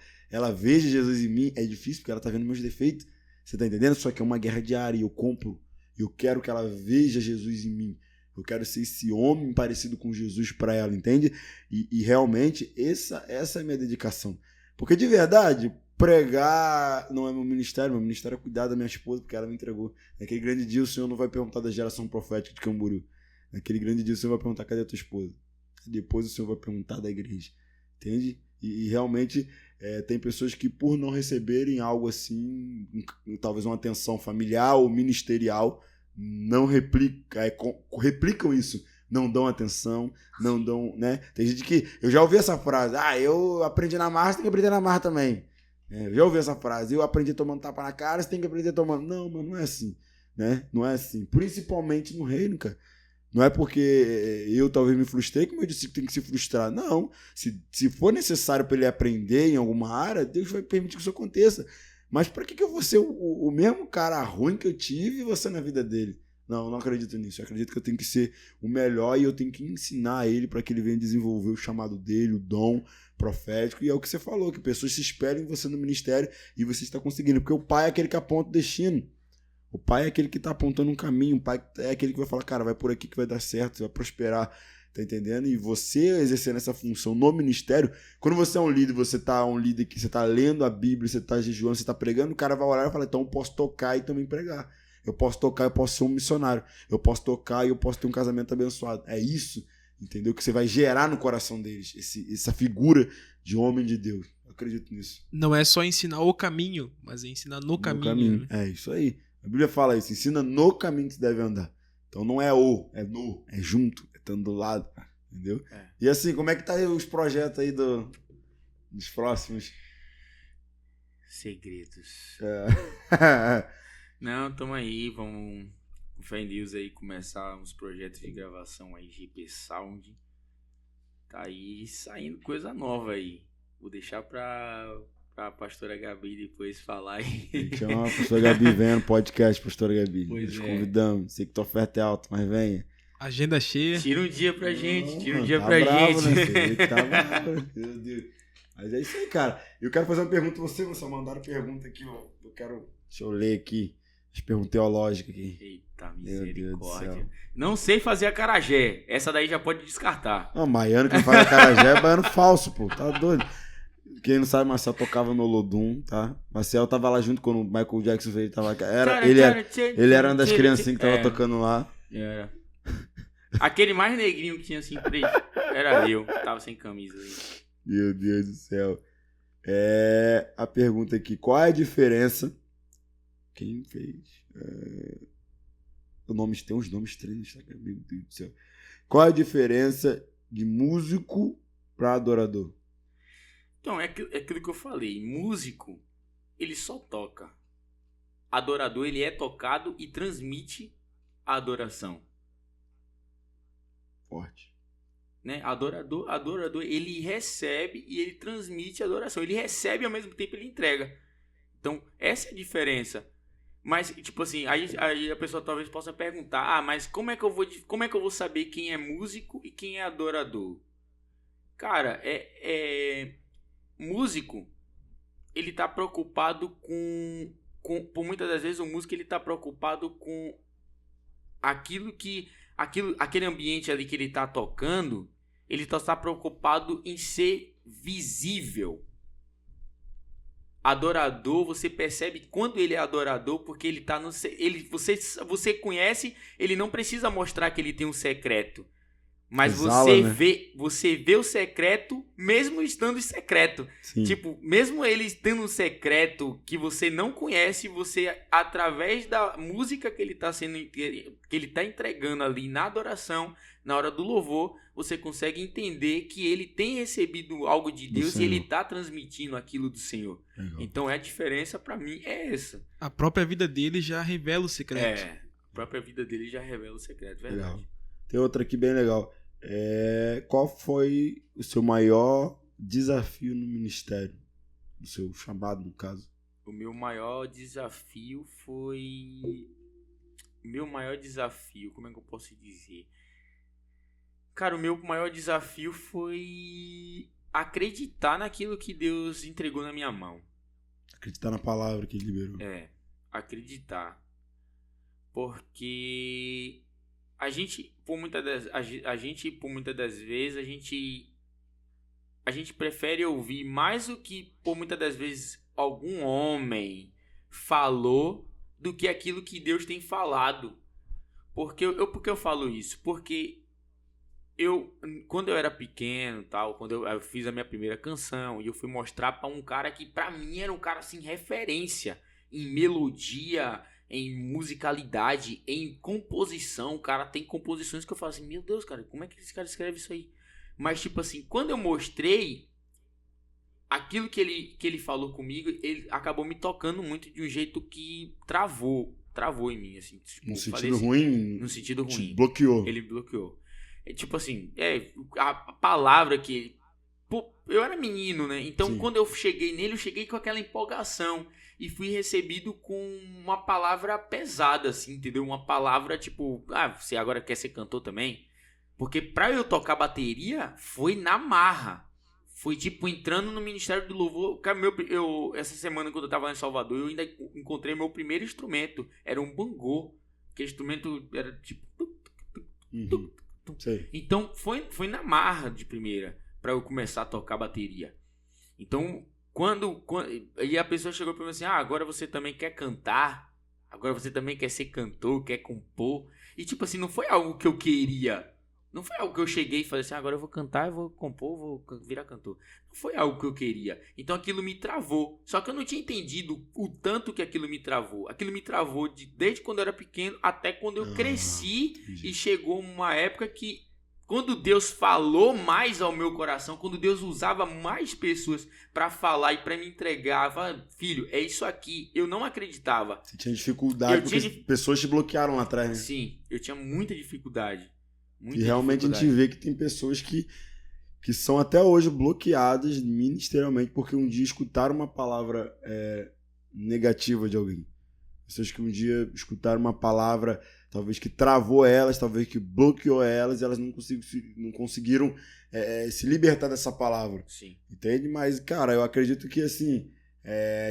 veja Jesus em mim, é difícil, porque ela tá vendo meus defeitos. Você tá entendendo? Só que é uma guerra diária. Eu compro. Eu quero que ela veja Jesus em mim. Eu quero ser esse homem parecido com Jesus para ela, entende? E realmente, essa é a minha dedicação. Porque de verdade, pregar não é meu ministério é cuidar da minha esposa, porque ela me entregou. Naquele grande dia o Senhor não vai perguntar da geração profética de Camboriú. Naquele grande dia o Senhor vai perguntar: cadê a tua esposa? Depois o Senhor vai perguntar da igreja. Entende? E realmente tem pessoas que, por não receberem algo assim, talvez uma atenção familiar ou ministerial, não replicam isso, não dão atenção, não dão, né? Tem gente que, eu já ouvi essa frase: eu aprendi na marra, você tem que aprender na marra também. Eu já ouvi essa frase: eu aprendi tomando tapa na cara, você tem que aprender tomando. Não, mas não é assim, né? Não é assim, principalmente no reino, cara. Não é porque eu talvez me frustrei que meu discípulo tem que se frustrar. Não, se for necessário para ele aprender em alguma área, Deus vai permitir que isso aconteça. Mas para que eu vou ser o mesmo cara ruim que eu tive e você na vida dele? Não acredito nisso. Eu acredito que eu tenho que ser o melhor e eu tenho que ensinar ele para que ele venha desenvolver o chamado dele, o dom profético. E é o que você falou, que pessoas se esperam em você no ministério e você está conseguindo. Porque o pai é aquele que aponta o destino. O pai é aquele que está apontando um caminho. O pai é aquele que vai falar: cara, vai por aqui que vai dar certo, você vai prosperar. Tá entendendo? E você exercendo essa função no ministério, quando você é um líder, você tá um líder que você tá lendo a Bíblia, você tá jejuando, você tá pregando, o cara vai orar e falar: então eu posso tocar e também pregar. Eu posso tocar, eu posso ser um missionário. Eu posso tocar e eu posso ter um casamento abençoado. É isso, entendeu? Que você vai gerar no coração deles, essa figura de homem de Deus. Eu acredito nisso. Não é só ensinar o caminho, mas é ensinar no caminho. Né? É isso aí. A Bíblia fala isso: ensina no caminho que você deve andar. Então não é no, é junto, é estando do lado, entendeu? E assim, como é que tá aí os projetos aí dos próximos? Segredos. Não, tamo aí, vamos com fé em Deus aí começar uns projetos de gravação aí, GP Sound. Tá aí saindo coisa nova aí. Vou deixar pra pra pastora Gabi depois falar. Chama a pastora Gabi, venha no podcast, pastora Gabi. Pois Nós é. convidamos. Sei que tua oferta é alta, mas venha. Agenda cheia. Tira um dia pra gente, tira um dia Tá pra bravo, gente. né, filho? Tá bravo, meu Deus. Mas é isso aí, cara. Eu quero fazer uma pergunta pra você. Você mandaram pergunta aqui, ó. Deixa eu ler aqui. As perguntas teológicas aqui. Eita, Meu Deus do misericórdia. céu. Não sei fazer acarajé. Essa daí já pode descartar. Não, baiano que faz acarajé é baiano falso, pô. Tá doido. Quem não sabe, Marcel tocava no Olodum, tá? Marcel tava lá junto quando o Michael Jackson veio. Ele era uma das criancinhas que tava tocando lá. Era. Aquele mais negrinho que tinha assim, preto, era eu. Tava sem camisa aí. Meu Deus do céu. A pergunta aqui. Qual é a diferença? Quem fez? Tem uns nomes estranhos, tá? Meu Deus do céu. Qual é a diferença de músico pra adorador? Então, é aquilo que eu falei. Músico, ele só toca. Adorador, ele é tocado e transmite a adoração. Forte. Né? Adorador, ele recebe e ele transmite a adoração. Ele recebe e ao mesmo tempo ele entrega. Então, essa é a diferença. Mas, tipo assim, aí a pessoa talvez possa perguntar, mas como é que eu vou saber quem é músico e quem é adorador? Cara, músico, ele tá preocupado com por muitas das vezes o músico ele tá preocupado com aquele ambiente ali que ele tá tocando, ele tá preocupado em ser visível. Adorador, você percebe quando ele é adorador, porque ele tá você conhece, ele não precisa mostrar que ele tem um secreto. Mas você vê o secreto mesmo estando em secreto. Sim. Tipo, mesmo ele tendo um secreto que você não conhece, você, através da música que ele tá entregando ali na adoração, na hora do louvor, você consegue entender que ele tem recebido algo de Deus e ele tá transmitindo aquilo do Senhor. Legal. Então a diferença pra mim é essa. A própria vida dele já revela o secreto. A própria vida dele já revela o secreto, verdade. Legal. Tem outra aqui bem legal. Qual foi o seu maior desafio no ministério? O seu chamado, no caso? O meu maior desafio foi... como é que eu posso dizer? Cara, o meu maior desafio foi acreditar naquilo que Deus entregou na minha mão. Acreditar na palavra que ele liberou. Acreditar. Porque a gente, por muitas das vezes, a gente prefere ouvir mais o que, por muitas das vezes, algum homem falou do que aquilo que Deus tem falado. Por que eu falo isso? Porque quando eu era pequeno, tal, quando eu fiz a minha primeira canção, e eu fui mostrar pra um cara que pra mim era um cara assim, referência em melodia, em musicalidade, em composição. O cara tem composições que eu falo assim, meu Deus, cara, como é que esse cara escreve isso aí? Mas tipo assim, quando eu mostrei aquilo que ele falou comigo, ele acabou me tocando muito de um jeito que travou em mim, assim. Tipo, No sentido ruim? No sentido ruim. Bloqueou. Ele bloqueou. Tipo assim, a palavra que... Pô, eu era menino, né? Então, Sim. Quando eu cheguei nele, eu cheguei com aquela empolgação. E fui recebido com uma palavra pesada, assim, entendeu? Uma palavra tipo... você agora quer ser cantor também? Porque pra eu tocar bateria, foi na marra. Foi tipo, entrando no Ministério do Louvor. Cara, essa semana, quando eu tava lá em Salvador, eu ainda encontrei meu primeiro instrumento. Era um bangô. Aquele instrumento era tipo... Uhum. Sei. Então, foi na marra de primeira pra eu começar a tocar bateria. Então, quando e a pessoa chegou pra mim assim, agora você também quer cantar? Agora você também quer ser cantor, quer compor? E tipo assim, não foi algo que eu queria. Não foi algo que eu cheguei e falei assim, agora eu vou cantar, eu vou compor, vou virar cantor. Não foi algo que eu queria. Então aquilo me travou. Só que eu não tinha entendido o tanto que aquilo me travou. Aquilo me travou desde quando eu era pequeno até quando eu cresci. Entendi. E chegou uma época que, quando Deus falou mais ao meu coração, quando Deus usava mais pessoas para falar e para me entregar, filho, é isso aqui. Eu não acreditava. Você tinha dificuldade porque pessoas te bloquearam lá atrás, né? Sim, eu tinha muita dificuldade. E realmente a gente vê que tem pessoas que que são até hoje bloqueadas ministerialmente porque um dia escutaram uma palavra negativa de alguém. Pessoas que um dia escutaram uma palavra, talvez que travou elas, talvez que bloqueou elas, e elas não conseguiram se libertar dessa palavra. Sim. Entende? Mas, cara, eu acredito que, assim,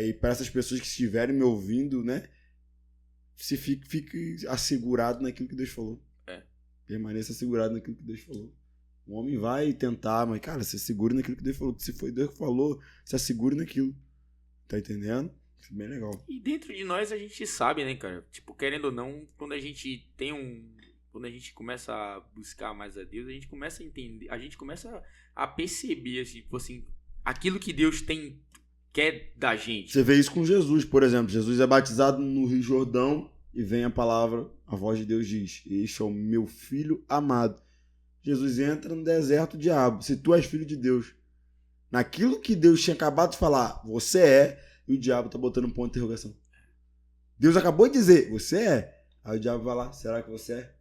e para essas pessoas que estiverem me ouvindo, né, fique assegurado naquilo que Deus falou. Permaneça assegurado naquilo que Deus falou. O homem vai tentar, mas, cara, se segure naquilo que Deus falou. Se foi Deus que falou, se assegure naquilo. Tá entendendo? Isso é bem legal. E dentro de nós a gente sabe, né, cara? Tipo, querendo ou não, quando a gente quando a gente começa a buscar mais a Deus, a gente começa a entender, a gente começa a perceber, tipo assim, aquilo que Deus quer da gente. Você vê isso com Jesus, por exemplo. Jesus é batizado no Rio Jordão e vem a palavra, a voz de Deus diz: este é o meu filho amado. Jesus entra no deserto, diabo. Se tu és filho de Deus, naquilo que Deus tinha acabado de falar, você é, e o diabo tá botando um ponto de interrogação. Deus acabou de dizer, você é. Aí o diabo vai lá, será que você é?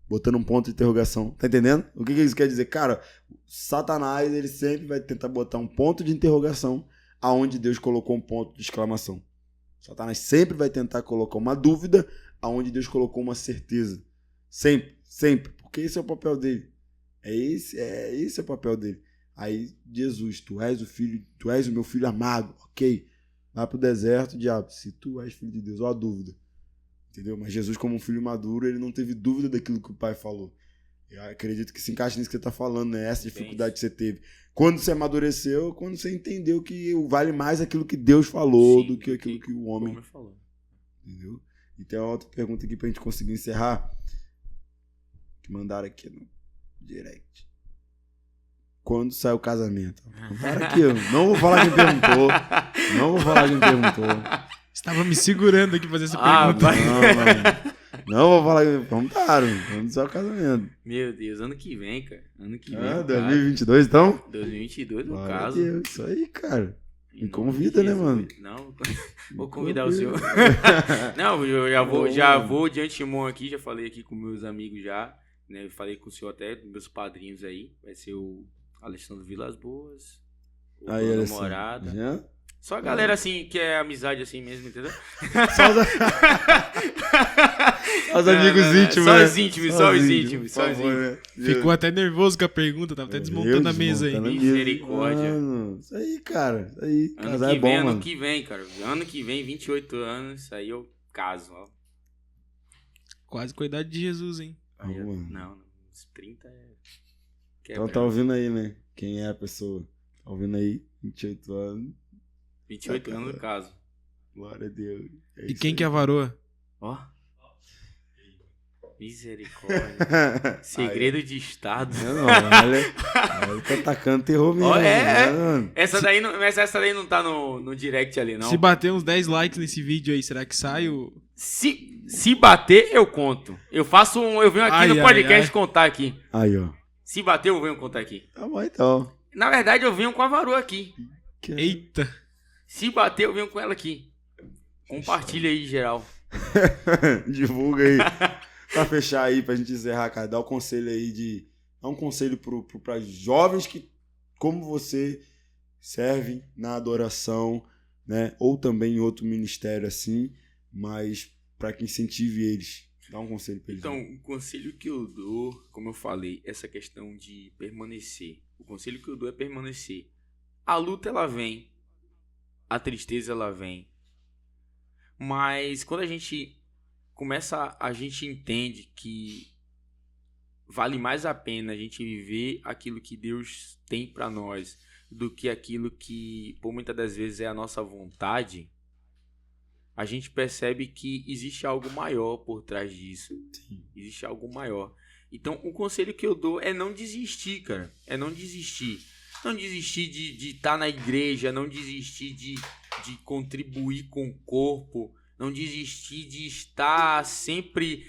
Botando um ponto de interrogação. Tá entendendo? O que isso quer dizer? Cara, Satanás, ele sempre vai tentar botar um ponto de interrogação aonde Deus colocou um ponto de exclamação. Satanás sempre vai tentar colocar uma dúvida aonde Deus colocou uma certeza. Sempre, sempre. Porque esse é o papel dele. Esse é o papel dele. Aí, Jesus, tu és o meu filho amado, ok? Vai pro deserto, diabo, se tu és filho de Deus, olha a dúvida. Entendeu? Mas Jesus, como um filho maduro, ele não teve dúvida daquilo que o pai falou. Eu acredito que se encaixa nisso que você tá falando, né? Essa dificuldade que você teve. Quando você amadureceu, quando você entendeu que vale mais aquilo que Deus falou. Sim, do que aquilo que o homem falou. Entendeu? E tem uma outra pergunta aqui pra gente conseguir encerrar. Que mandaram aqui no direct. Quando sai o casamento? Para aqui, eu não vou falar quem perguntou. Não vou falar quem perguntou. Estava me segurando aqui pra fazer essa pergunta. Não vou falar quem perguntaram. Quando sai o casamento? Meu Deus, ano que vem, cara. Ano que vem. 2022 então? 2022 no caso. Meu Deus, isso aí, cara. Me convida, né, mano? Não, vou convidar o senhor. Não, eu já vou de antemão aqui, já falei aqui com meus amigos já. Né, eu falei com o senhor até, meus padrinhos aí. Vai ser o Alexandre Vilas Boas, o aí, namorada. Já? Só a galera assim, que é amizade assim mesmo, entendeu? Só os amigos íntimos. Só os íntimos, só os íntimos. Ficou até nervoso com a pergunta, tava até desmontando a mesa aí. Misericórdia. Mano, isso aí, cara. Isso aí. Casar é bom, mano. Ano que vem, cara. Ano que vem, 28 anos, aí eu caso, ó. Quase com a idade de Jesus, hein? Não, uns 30 é... Então tá ouvindo aí, né? Quem é a pessoa? Tá ouvindo aí? 28 anos. 28 anos no caso. Glória a Deus. E quem que é a varoa? Ó. Misericórdia. Segredo de Estado. Não, olha tá atacando terror mesmo. Essa daí não tá no direct ali, não. Se bater uns 10 likes nesse vídeo aí, será que sai o... Se bater, eu conto. Eu venho aqui no podcast contar aqui. Aí, ó. Se bater, eu venho contar aqui. Tá bom, então. Na verdade, eu venho com a varoa aqui. Eita. Se bater, eu venho com ela aqui. Compartilha aí, geral. Divulga aí. Pra fechar aí, pra gente encerrar, cara, dá um conselho aí dá um conselho pra jovens que, como você, servem na adoração, né? Ou também em outro ministério assim, mas pra que incentive eles. Dá um conselho pra eles. Então, o conselho que eu dou, como eu falei, essa questão de permanecer. O conselho que eu dou é permanecer. A luta, ela vem. A tristeza, ela vem. Mas quando a gente entende que vale mais a pena a gente viver aquilo que Deus tem para nós do que aquilo que, por muitas das vezes, é a nossa vontade, a gente percebe que existe algo maior por trás disso. Sim. Existe algo maior. Então, o conselho que eu dou é não desistir, cara. É não desistir. Não desistir de estar na igreja, não desistir de contribuir com o corpo, não desistir de estar sempre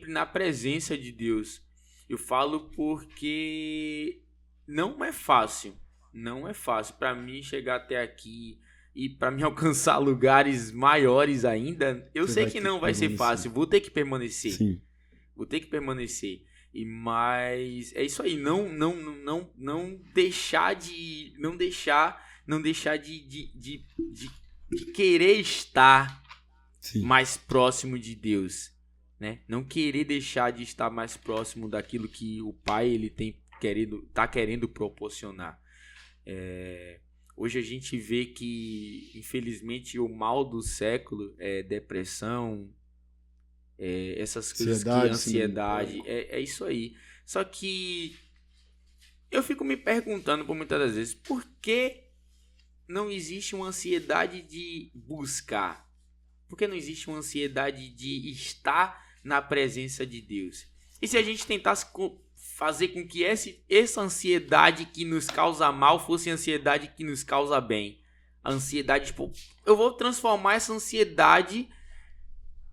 na presença de Deus. Eu falo porque não é fácil. Não é fácil. Para mim chegar até aqui e para mim alcançar lugares maiores ainda, eu sei que não vai ser fácil. Vou ter que permanecer. Sim. Vou ter que permanecer. Mas é isso aí, não deixar de querer estar Sim. mais próximo de Deus, né? Não querer deixar de estar mais próximo daquilo que o Pai ele tá querendo proporcionar. Hoje a gente vê que, infelizmente, o mal do século é depressão, essas coisas, ansiedade, é isso aí. Só que eu fico me perguntando por muitas das vezes, por que não existe uma ansiedade de buscar? Por que não existe uma ansiedade de estar na presença de Deus? E se a gente tentasse fazer com que essa ansiedade que nos causa mal fosse a ansiedade que nos causa bem? A ansiedade, tipo, eu vou transformar essa ansiedade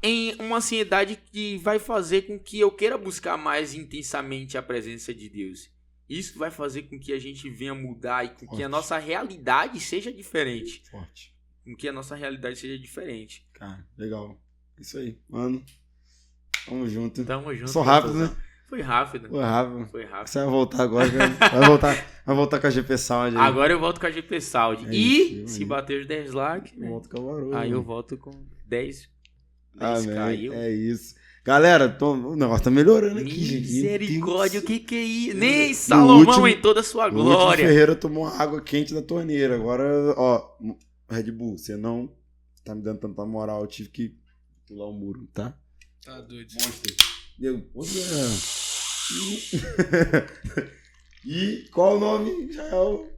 em uma ansiedade que vai fazer com que eu queira buscar mais intensamente a presença de Deus. Isso vai fazer com que a gente venha mudar e com que a nossa realidade seja diferente. Forte. Com que a nossa realidade seja diferente. Cara, legal. Isso aí, mano. Tamo junto. Tamo junto. Sou rápido, né? Foi rápido. Foi rápido. Foi rápido. Você vai voltar agora, cara. Vai voltar com a GP Sound aí. Agora eu volto com a GP Sound. É se bater os 10 likes, né? Volto com a Varô. Aí eu volto com 10 caiu. É isso. Galera, o negócio tá melhorando aqui, gente. Misericórdia, o que é isso? Nem Salomão em toda a sua glória. O Ferreira tomou água quente da torneira. Agora, ó, Red Bull, você não tá me dando tanta moral. Eu tive que pular o muro, tá? Tá doido. Monster. E qual o nome, Jael?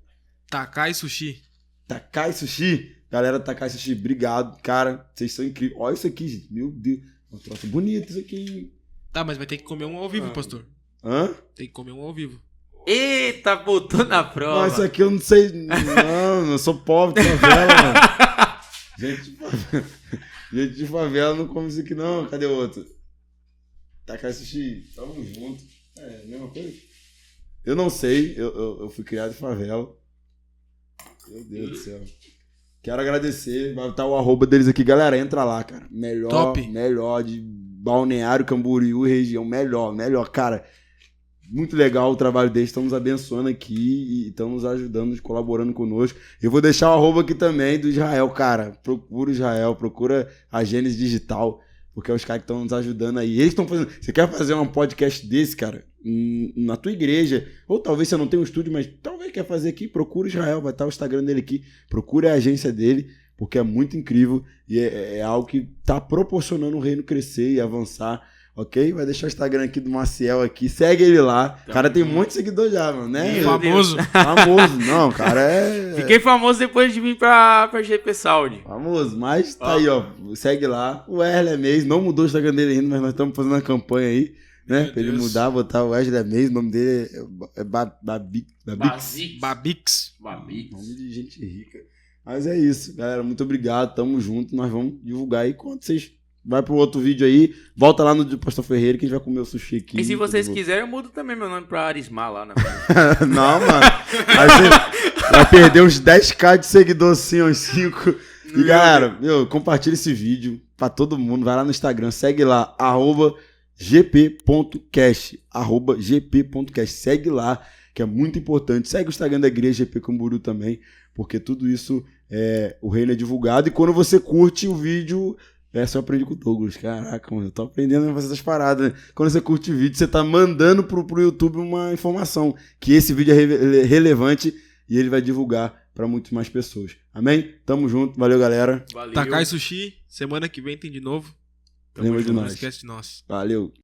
Takai Sushi. Takai Sushi. Galera do Takai Sushi, obrigado, cara. Vocês são incríveis. Olha isso aqui, gente. Meu Deus. Um troço bonito isso aqui. Tá, mas vai ter que comer um ao vivo, pastor. Hã? Tem que comer um ao vivo. Eita, botou na prova. Não, isso aqui eu não sei. Não, eu sou pobre de favela, mano. Gente de favela não come isso aqui, não. Cadê o outro? Takai Sushi, tamo junto. É, mesma coisa? Eu não sei. Eu fui criado em favela. Meu Deus do céu. Quero agradecer. Vai estar o arroba deles aqui. Galera, entra lá, cara. Melhor de Balneário Camboriú, região. Melhor. Cara, muito legal o trabalho deles. Estão nos abençoando aqui e estão nos ajudando, colaborando conosco. Eu vou deixar o arroba aqui também do Israel, cara. Procura o Israel, procura a Gênesis Digital, porque é os caras que estão nos ajudando aí. Eles estão fazendo... Você quer fazer um podcast desse, cara? Na tua igreja, ou talvez você não tenha um estúdio, mas talvez quer fazer aqui, procura o Israel, vai estar o Instagram dele aqui, procure a agência dele, porque é muito incrível e é algo que está proporcionando o reino crescer e avançar, ok? Vai deixar o Instagram aqui do Maciel aqui, segue ele lá, o cara tem um monte de seguidor já, mano, né? Famoso. Não, cara, Fiquei famoso depois de vir pra GP Sound. Famoso, mas tá aí, ó, segue lá, o Wesley Mês, não mudou o Instagram dele ainda, mas nós estamos fazendo uma campanha aí, né? Pra ele mudar, botar o Wesley Mês, o nome dele é Babix. Nome de gente rica. Mas é isso, galera. Muito obrigado, tamo junto. Nós vamos divulgar aí. Quando vocês vai pro outro vídeo aí, volta lá no do Pastor Ferreira que a gente vai comer o sushi aqui. E se vocês quiserem, eu mudo também meu nome pra Arismar lá na Não, mano. Aí você vai perder uns 10k de seguidor assim, uns 5. E galera, compartilha esse vídeo pra todo mundo. Vai lá no Instagram, segue lá, @gp.cast, @gp.cast. Segue lá, que é muito importante. Segue o Instagram da Igreja GP Camboriú também, porque tudo isso o reino é divulgado. E quando você curte o vídeo, eu aprendi com o Douglas. Caraca, mano, eu tô aprendendo a fazer essas paradas, né? Quando você curte o vídeo, você tá mandando pro YouTube uma informação, que esse vídeo é relevante e ele vai divulgar pra muitas mais pessoas. Amém? Tamo junto. Valeu, galera. Valeu. Takai Sushi, semana que vem tem de novo. Lembra de Não nós. esquece de nós. Valeu.